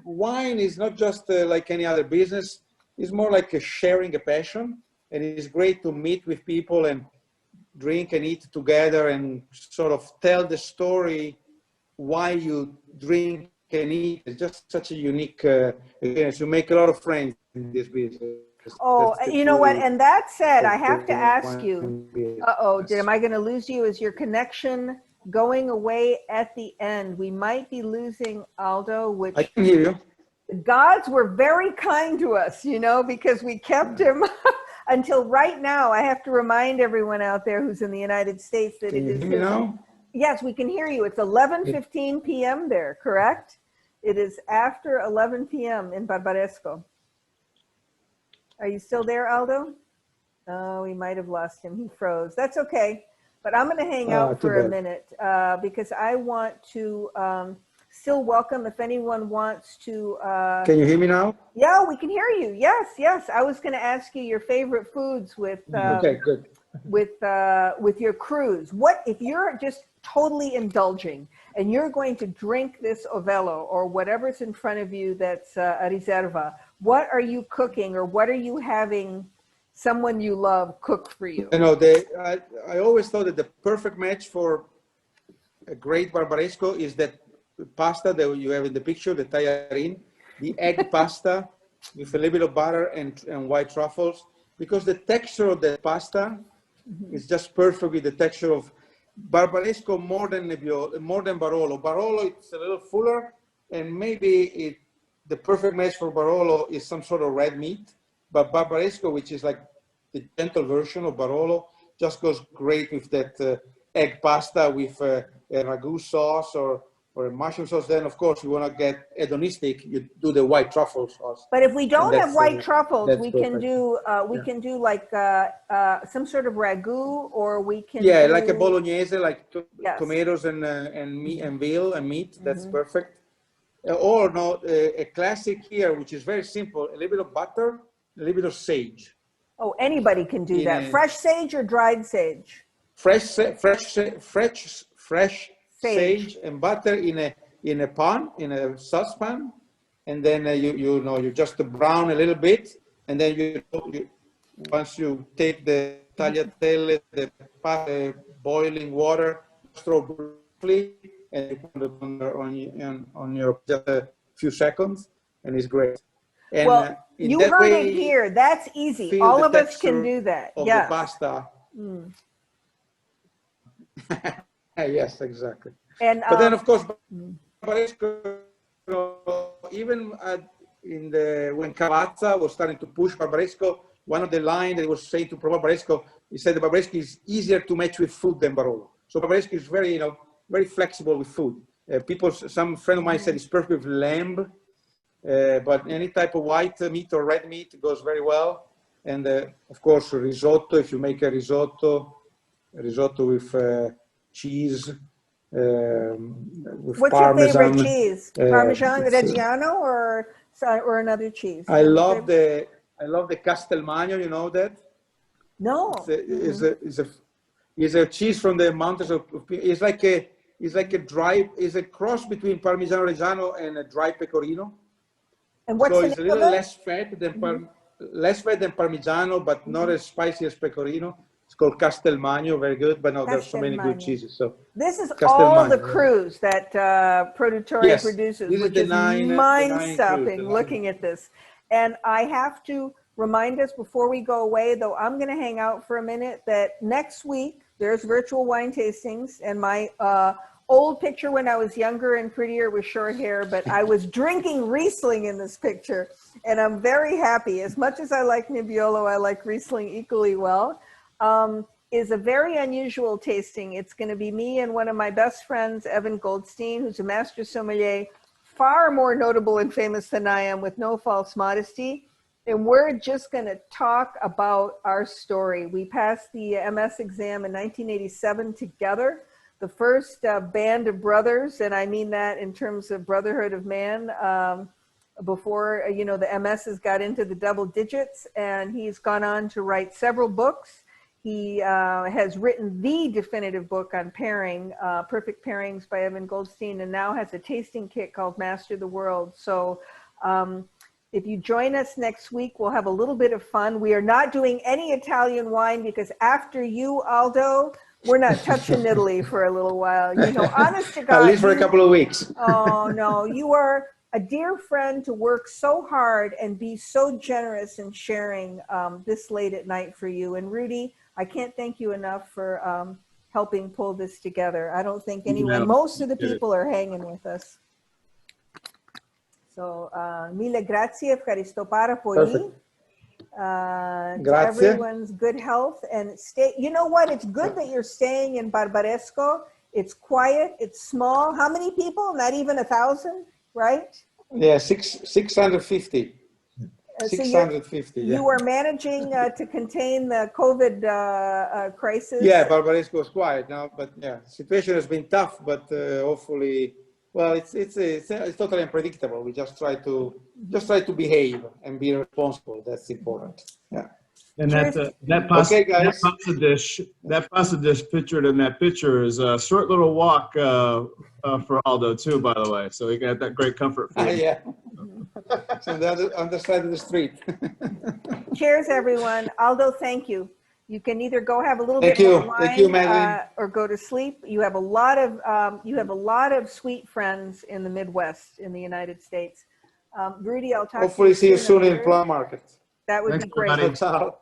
Wine is not just like any other business. It's more like sharing a passion, and it's great to meet with people and drink and eat together and sort of tell the story why you drink and eat. It's just such a unique experience. You make a lot of friends in this business.
Oh, you know what? And that said, I have to ask you, am I going to lose you? Is your connection going away at the end? We might be losing Aldo, which
I can hear you.
The gods were very kind to us, because we kept him until right now. I have to remind everyone out there who's in the United States that
Can you hear me now?
Yes, we can hear you. It's 11:15 p.m. there, correct? It is after 11 p.m. in Barbaresco. Are you still there, Aldo? Oh, we might have lost him. He froze. That's okay. But I'm going to hang out for a minute because I want to still welcome if anyone wants to.
Can you hear me now?
Yeah, we can hear you. Yes, yes. I was going to ask you your favorite foods with.
Okay, good.
With your cruise. What if you're just totally indulging and you're going to drink this Ovello or whatever's in front of you that's a riserva? What are you cooking, or what are you having someone you love cook for you?
I always thought that the perfect match for a great Barbaresco is that pasta that you have in the picture, the tagliarin, the egg pasta with a little bit of butter and white truffles, because the texture of the pasta is just perfect with the texture of Barbaresco more than Nebbiolo, more than Barolo. Barolo, it's a little fuller, and maybe the perfect match for Barolo is some sort of red meat, but Barbaresco, which is like the gentle version of Barolo, just goes great with that egg pasta with a ragu sauce or a mushroom sauce. Then, of course, you want to get hedonistic, you do the white truffle sauce.
But if we don't have white truffles, we
perfect.
can do can do like some sort of ragu, or we can
do,
like
a bolognese, like tomatoes and meat and veal and meat. That's perfect. Or no, a classic here, which is very simple: a little bit of butter, a little bit of sage.
Oh, anybody can do that. Fresh sage or dried sage?
Fresh sage and butter in a pan, in a saucepan, and then you just brown a little bit, and then you once you take the tagliatelle, the boiling water, throw briefly, and you put it on your just a few seconds, and it's great. And
well, you heard it here. That's easy. All of us can do that.
Yes. The pasta. Yes, exactly.
And
but then, of course, Barbaresco, even when Cavazza was starting to push Barbaresco, one of the lines that he was saying to promote Barbaresco, he said the Barbaresco is easier to match with food than Barolo. So Barbaresco is very, very flexible with food. Some friend of mine said it's perfect with lamb, but any type of white meat or red meat goes very well. And of course, risotto. If you make a risotto with cheese. With
what's
Parmesan,
your favorite cheese? Parmesan Reggiano or another cheese?
I love the Castelmagno. You know that?
No.
It's a cheese from the mountains of. It's like a cross between Parmigiano Reggiano and a dry pecorino.
And what's
so
the
it's a
name
little
of it?
less fat than Parmigiano, but not as spicy as pecorino. It's called Castelmagno, very good, but no, there's so many good cheeses. So
this is all the cruise that Produttori produces, which is mind-stopping looking at this. And I have to remind us before we go away, though I'm going to hang out for a minute, that next week there's virtual wine tastings, and my old picture when I was younger and prettier with short hair, but I was drinking Riesling in this picture, and I'm very happy. As much as I like Nebbiolo, I like Riesling equally well. Is a very unusual tasting. It's going to be me and one of my best friends, Evan Goldstein, who's a master sommelier, far more notable and famous than I am, with no false modesty. And we're just going to talk about our story. We passed the MS exam in 1987 together, the first band of brothers, and I mean that in terms of brotherhood of man, before, you know, the MSs got into the double digits, and he's gone on to write several books. He has written the definitive book on pairing, Perfect Pairings by Evan Goldstein, and now has a tasting kit called Master the World. So if you join us next week, we'll have a little bit of fun. We are not doing any Italian wine because after you, Aldo, we're not touching Italy for a little while. You know, honest to God.
At least for a couple of weeks.
Oh, no, you are a dear friend to work so hard and be so generous in sharing this late at night for you. And Rudy, I can't thank you enough for helping pull this together. I don't think anyone, most of the people are hanging with us. So, mille grazie, evcharisto para poi.
Grazie.
Everyone's good health and stay. You know what? It's good that you're staying in Barbaresco. It's quiet. It's small. How many people? Not even 1,000, right?
Yeah, 650. 650.
So you are managing to contain the COVID crisis.
Yeah, Barbaresco was quiet now, but yeah, the situation has been tough. But hopefully, well, it's totally unpredictable. We just try to behave and be responsible. That's important. Yeah.
And that pasta,
Okay, guys.
that pasta dish pictured in that picture is a short little walk for Aldo too, by the way. So he got that great comfort food.
Yeah. So on the side of the street.
Cheers, everyone. Aldo, thank you. You can either go have a little
Thank
bit
you.
more wine,
Thank you, Madeline.
or go to sleep. You have a lot of sweet friends in the Midwest in the United States. Rudy, I'll talk
Hopefully
to
see you soon in
later.
Plum Market.
That would
Thanks,
be great.
everybody.
Ciao.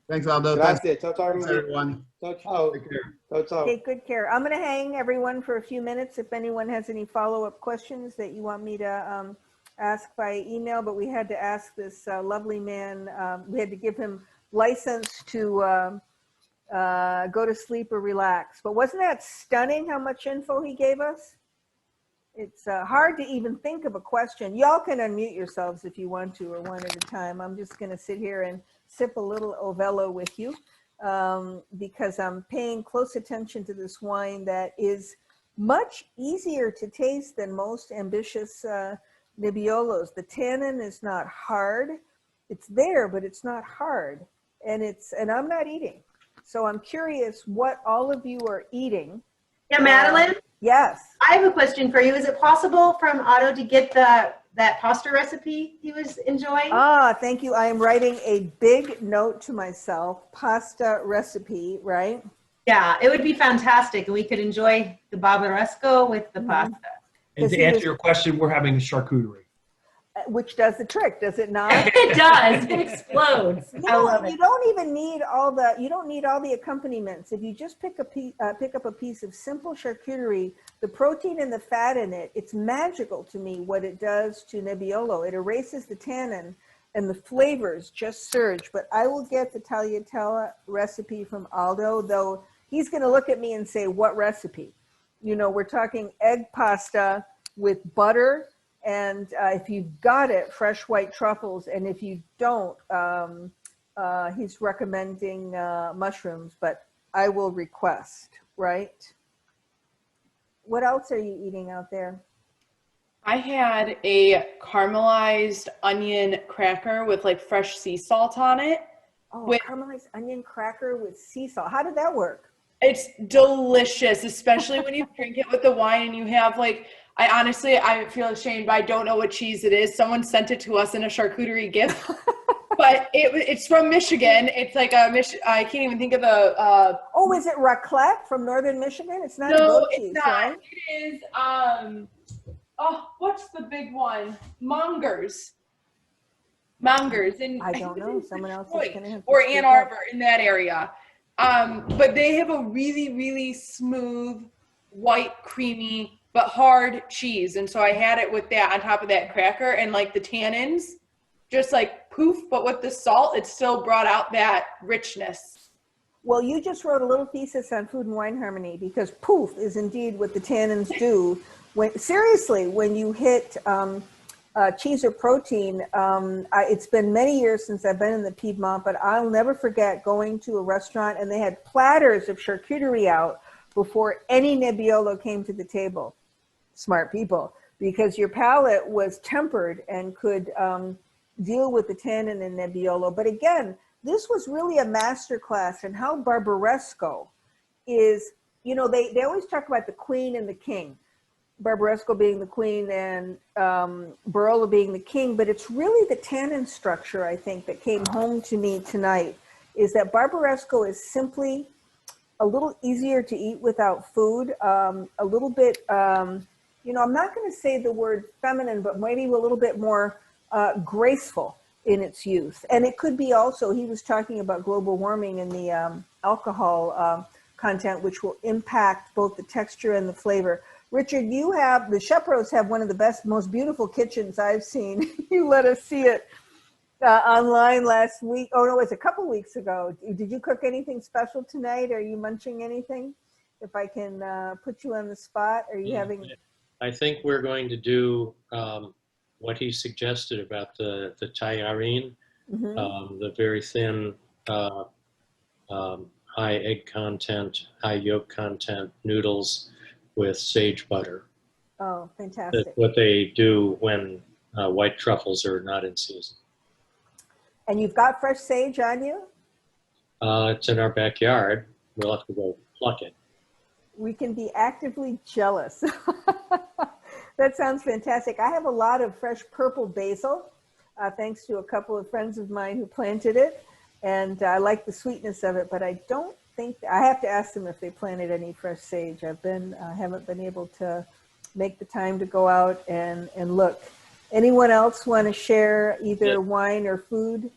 Thanks, Aldo.
Grazie. Ciao, ciao,
Thanks,
Rudy.
everyone.
Ciao, ciao.
Take care.
Ciao, ciao.
Take good care. I'm going to hang everyone for a few minutes if anyone has any follow-up questions that you want me to ask by email, but we had to ask this lovely man, we had to give him license to go to sleep or relax. But wasn't that stunning how much info he gave us? It's hard to even think of a question. Y'all can unmute yourselves if you want to, or one at a time. I'm just going to sit here and sip a little Ovello with you because I'm paying close attention to this wine that is much easier to taste than most ambitious Nebbiolos. The tannin is not hard. It's there, but it's not hard. And I'm not eating. So I'm curious what all of you are eating.
Yeah, Madeline?
Yes.
I have a question for you. Is it possible from Otto to get that pasta recipe he was enjoying?
Ah, thank you. I am writing a big note to myself, pasta recipe, right?
Yeah, it would be fantastic. And we could enjoy the Barbaresco with the pasta.
And to answer your question, we're having charcuterie.
Which does the trick, does it not?
It does. It explodes. I love it.
You don't even need all the accompaniments. If you just pick up a piece of simple charcuterie, the protein and the fat in it, it's magical to me what it does to Nebbiolo. It erases the tannin and the flavors just surge. But I will get the tagliatelle recipe from Aldo, though he's going to look at me and say, what recipe? You know, we're talking egg pasta with butter. And if you've got it, fresh white truffles. And if you don't, he's recommending mushrooms, but I will request, right? What else are you eating out there?
I had a caramelized onion cracker with like fresh sea salt on it.
Oh, caramelized onion cracker with sea salt. How did that work?
It's delicious, especially when you drink it with the wine and you have like, I feel ashamed, but I don't know what cheese it is. Someone sent it to us in a charcuterie gift, but it's from Michigan. It's like I can't even think of the.
Oh, is it raclette from Northern Michigan? It's not.
No,
it's
cheese, not. Right? It is. What's the big one? Mongers, and
I don't know. Someone else is gonna have to
or Ann Arbor in that area. But they have a really, really smooth, white, creamy, but hard cheese. And so I had it with that on top of that cracker, and like the tannins just like poof, but with the salt, it still brought out that richness.
Well, you just wrote a little thesis on Food and Wine Harmony, because poof is indeed what the tannins do. When you hit cheese or protein, it's been many years since I've been in the Piedmont, but I'll never forget going to a restaurant and they had platters of charcuterie out before any Nebbiolo came to the table. Smart people, because your palate was tempered and could deal with the tannin in Nebbiolo. But again, this was really a masterclass in how Barbaresco is, you know, they always talk about the queen and the king. Barbaresco being the queen and Barolo being the king, but it's really the tannin structure, I think, that came home to me tonight, is that Barbaresco is simply a little easier to eat without food, a little bit, you know, I'm not going to say the word feminine, but maybe a little bit more graceful in its use. And it could be also, he was talking about global warming and the alcohol content, which will impact both the texture and the flavor. Richard, you have, the Shepros have one of the best, most beautiful kitchens I've seen. You let us see it online last week. Oh no, it was a couple weeks ago. Did you cook anything special tonight? Are you munching anything? If I can put you on the spot, are you having?
I think we're going to do what he suggested about the tayarin, the very thin, high egg content, high yolk content noodles with sage butter.
Oh, fantastic.
That's what they do when white truffles are not in season.
And you've got fresh sage on you?
It's in our backyard. We'll have to go pluck it.
We can be actively jealous. That sounds fantastic. I have a lot of fresh purple basil, thanks to a couple of friends of mine who planted it. And I like the sweetness of it, but I don't think, I have to ask them if they planted any fresh sage. I haven't been able to make the time to go out and look. Anyone else want to share either wine or food?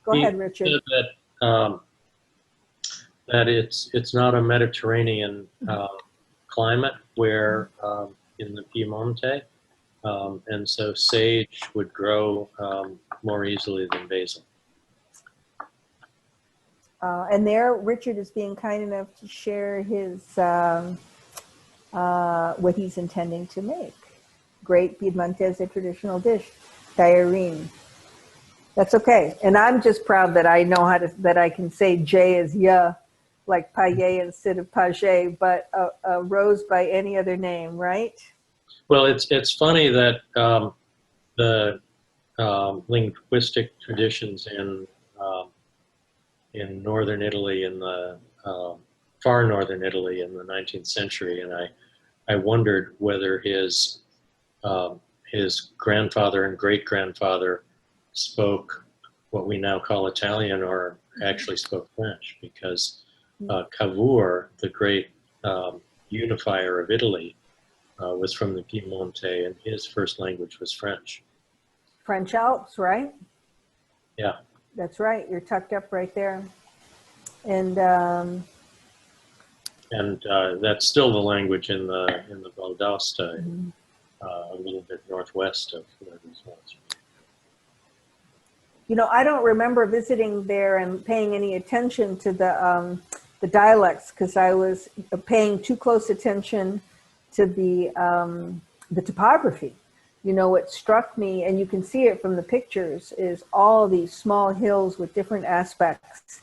Go ahead, Richard.
That it's not a Mediterranean climate where in the Piemonte, and so sage would grow more easily than basil.
And there, Richard is being kind enough to share his what he's intending to make. Great Piedmontese traditional dish, tayarin. That's okay. And I'm just proud that I know that I can say J as ya, like paille instead of page, but a rose by any other name, right?
Well, it's funny that the linguistic traditions in northern Italy, in the far northern Italy in the 19th century, and I wondered whether his grandfather and great-grandfather spoke what we now call Italian or actually spoke French, because Cavour, the great unifier of Italy, was from the Piemonte, and his first language was French.
French Alps, right?
Yeah.
That's right. You're tucked up right there. And
that's still the language in the Val d'Aosta, a little bit northwest of where this was.
You know, I don't remember visiting there and paying any attention to the dialects, because I was paying too close attention to the topography. You know, what struck me, and you can see it from the pictures, is all these small hills with different aspects.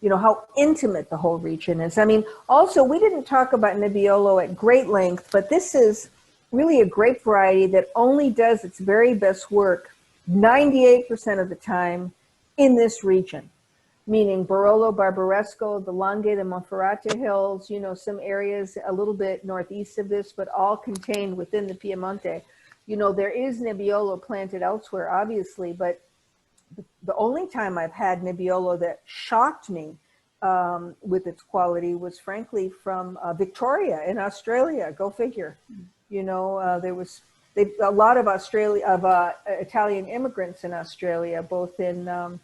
You know, how intimate the whole region is. I mean, also, we didn't talk about Nebbiolo at great length, but this is really a grape variety that only does its very best work 98% of the time in this region, meaning Barolo, Barbaresco, the Langhe, the Monferrate Hills, you know, some areas a little bit northeast of this, but all contained within the Piemonte. You know, there is Nebbiolo planted elsewhere, obviously, but the only time I've had Nebbiolo that shocked me with its quality was frankly from Victoria in Australia. Go figure. You know, there was a lot of Italian immigrants in Australia, both in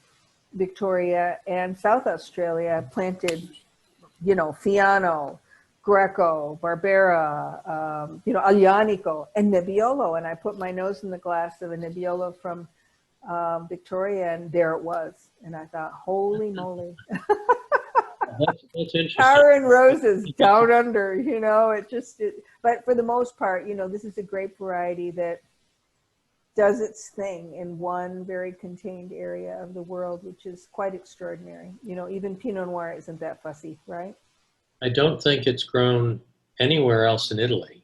Victoria and South Australia, planted, you know, Fiano, Greco, Barbera, you know, Aglianico, and Nebbiolo. And I put my nose in the glass of a Nebbiolo from Victoria, and there it was. And I thought, holy moly.
That's interesting.
Tar and roses down under, you know, but for the most part, you know, this is a grape variety that does its thing in one very contained area of the world, which is quite extraordinary. You know, even Pinot Noir isn't that fussy, right?
I don't think it's grown anywhere else in Italy.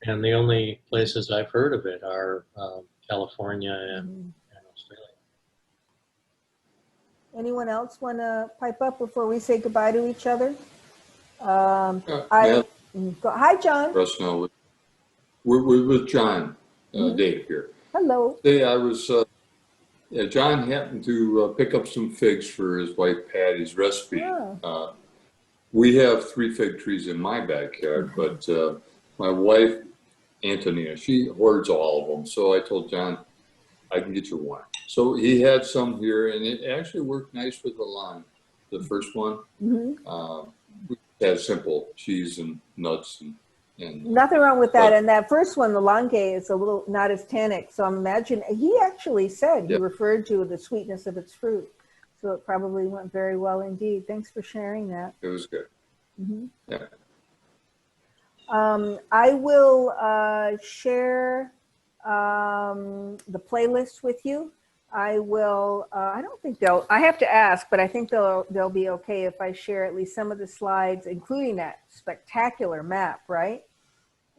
And the only places I've heard of it are California and Australia.
Anyone else want to pipe up before we say goodbye to each other?
Yeah,
Hi, John.
Russ, no, we're with John, Dave here.
Hello.
Today I was, John happened to pick up some figs for his wife Patty's recipe.
Oh.
We have 3 fig trees in my backyard, but my wife, Antonia, she hoards all of them. So I told John, I can get you one. So he had some here, and it actually worked nice with the lime, the first one. We had simple cheese and nuts and
Nothing wrong with that. And that first one, the Langhe, is a little not as tannic. So imagine, he actually said, he referred to the sweetness of its fruit. So it probably went very well indeed. Thanks for sharing that.
it was good. Yeah.
I will share the playlist with you. I will, I don't think I have to ask, but I think they'll be okay if I share at least some of the slides, including that spectacular map, right?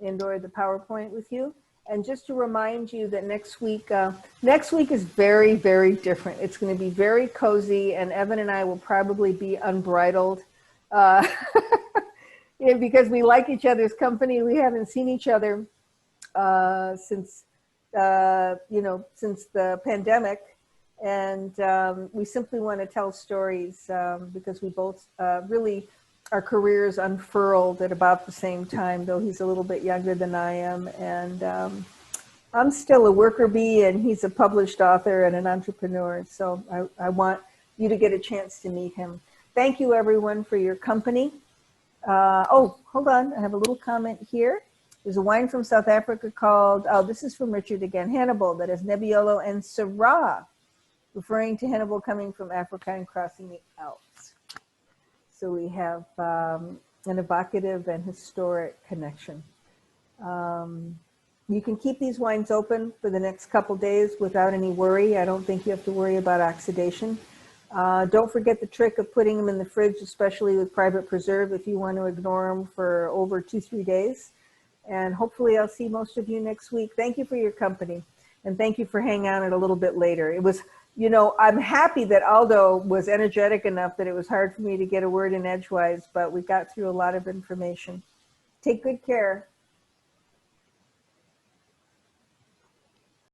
And/or the PowerPoint with you. And just to remind you that next week is very, very different. It's going to be very cozy, and Evan and I will probably be unbridled. Yeah, because we like each other's company. We haven't seen each other since the pandemic, and we simply want to tell stories because we both really, our careers unfurled at about the same time, though he's a little bit younger than I am, and I'm still a worker bee, and he's a published author and an entrepreneur, so I want you to get a chance to meet him. Thank you, everyone, for your company. Oh, hold on. I have a little comment here. There's a wine from South Africa called, oh, this is from Richard again, Hannibal, that has Nebbiolo and Syrah, referring to Hannibal coming from Africa and crossing the Alps. So we have an evocative and historic connection. You can keep these wines open for the next couple days without any worry. I don't think you have to worry about oxidation. Don't forget the trick of putting them in the fridge, especially with private preserve, if you want to ignore them for over 2-3 days. And hopefully I'll see most of you next week. Thank you for your company. And thank you for hanging out a little bit later. It was, you know, I'm happy that Aldo was energetic enough that it was hard for me to get a word in edgewise, but we got through a lot of information. Take good care.